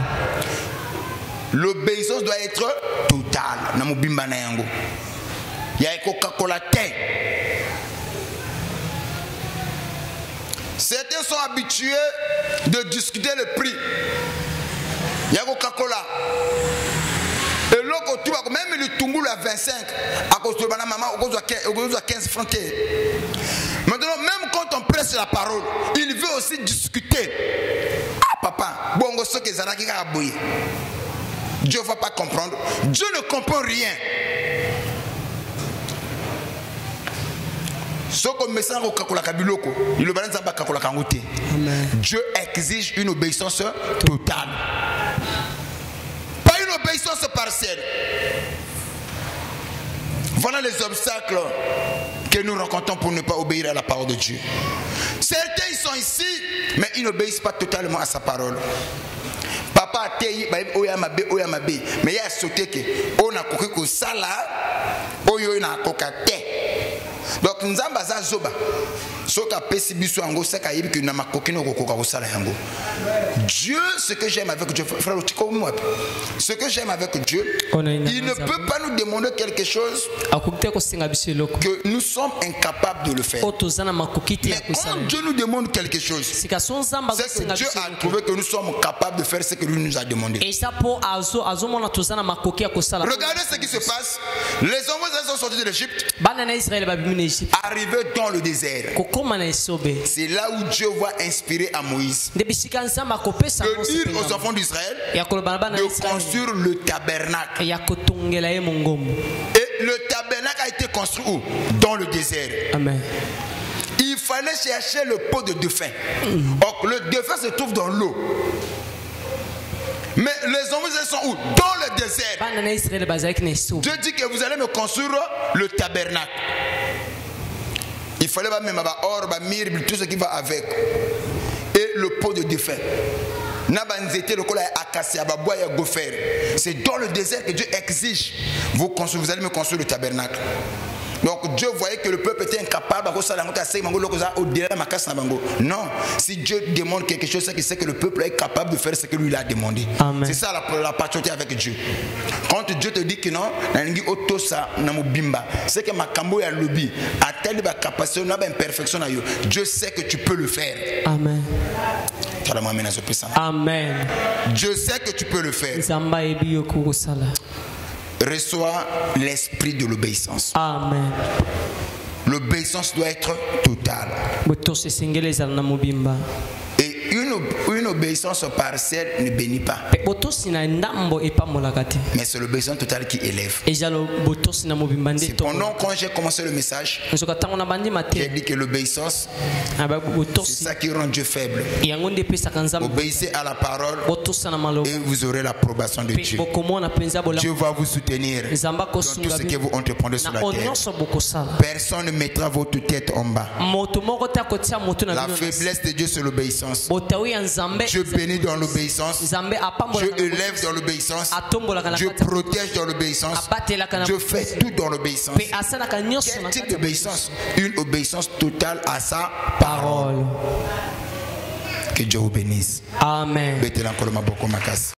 L'obéissance doit être totale. Certains sont habitués de discuter le prix. Il y a Coca-Cola. Et l'autre, même le Tungoul à 25, à cause de ma maman, au cause de 15 francs. Maintenant, même quand on presse la parole, il veut aussi discuter. Ah, papa, bon, ce que Zanaki a bouillé. Dieu ne va pas comprendre. Dieu ne comprend rien. Dieu exige une obéissance totale. Pas une obéissance partielle. Voilà les obstacles que nous rencontrons pour ne pas obéir à la parole de Dieu. Certains ils sont ici, mais ils n'obéissent pas totalement à sa parole. Papa a dit, mais il y a sauté que on a coqué que ça là, on a coqué. Donc nous avons zoba. Dieu, ce que j'aime avec Dieu, frère, ce que j'aime avec Dieu, il ne peut pas nous demander quelque chose que nous sommes incapables de le faire. Mais quand Dieu nous demande quelque chose, c'est que Dieu a trouvé que nous sommes capables de faire ce que lui nous a demandé. Regardez ce qui se passe. Les enfants sont sortis de l'Égypte, arrivés dans le désert. C'est là où Dieu va inspirer à Moïse de dire aux enfants d'Israël de construire le tabernacle. Et le tabernacle a été construit où? Dans le désert. Amen. Il fallait chercher le pot de dauphin. Or, le dauphin se trouve dans l'eau. Mais les hommes sont où? Dans le désert. Dieu dit que vous allez me construire le tabernacle. Il fallait même or, tout ce qui va avec. Et le pot de dauphin. C'est dans le désert que Dieu exige. Vous allez me construire le tabernacle. Donc Dieu voyait que le peuple était incapable. Non, si Dieu demande quelque chose, c'est qu'il sait que le peuple est capable de faire ce que lui a demandé. C'est ça la patriote avec Dieu. Quand Dieu te dit que non, c'est que ma cambo ya lobby a telle capacité, imperfection, Dieu sait que tu peux le faire. Amen. Amen. Dieu sait que tu peux le faire. Reçois l'esprit de l'obéissance. Amen. L'obéissance doit être totale. Et une obéissance partielle ne bénit pas. Mais c'est l'obéissance totale qui élève. Cependant, quand j'ai commencé le message, j'ai dit que l'obéissance, c'est ça qui rend Dieu faible. Obéissez à la parole et vous aurez l'approbation de Dieu. Dieu va vous soutenir dans tout ce que vous entreprendrez sur la terre. Personne ne mettra votre tête en bas. La faiblesse de Dieu, c'est l'obéissance. Dieu bénit dans l'obéissance. Dieu élève dans l'obéissance. Dieu protège dans l'obéissance. Dieu fait tout dans l'obéissance. Quel type d'obéissance? Une obéissance totale à sa parole. Que Dieu vous bénisse. Amen.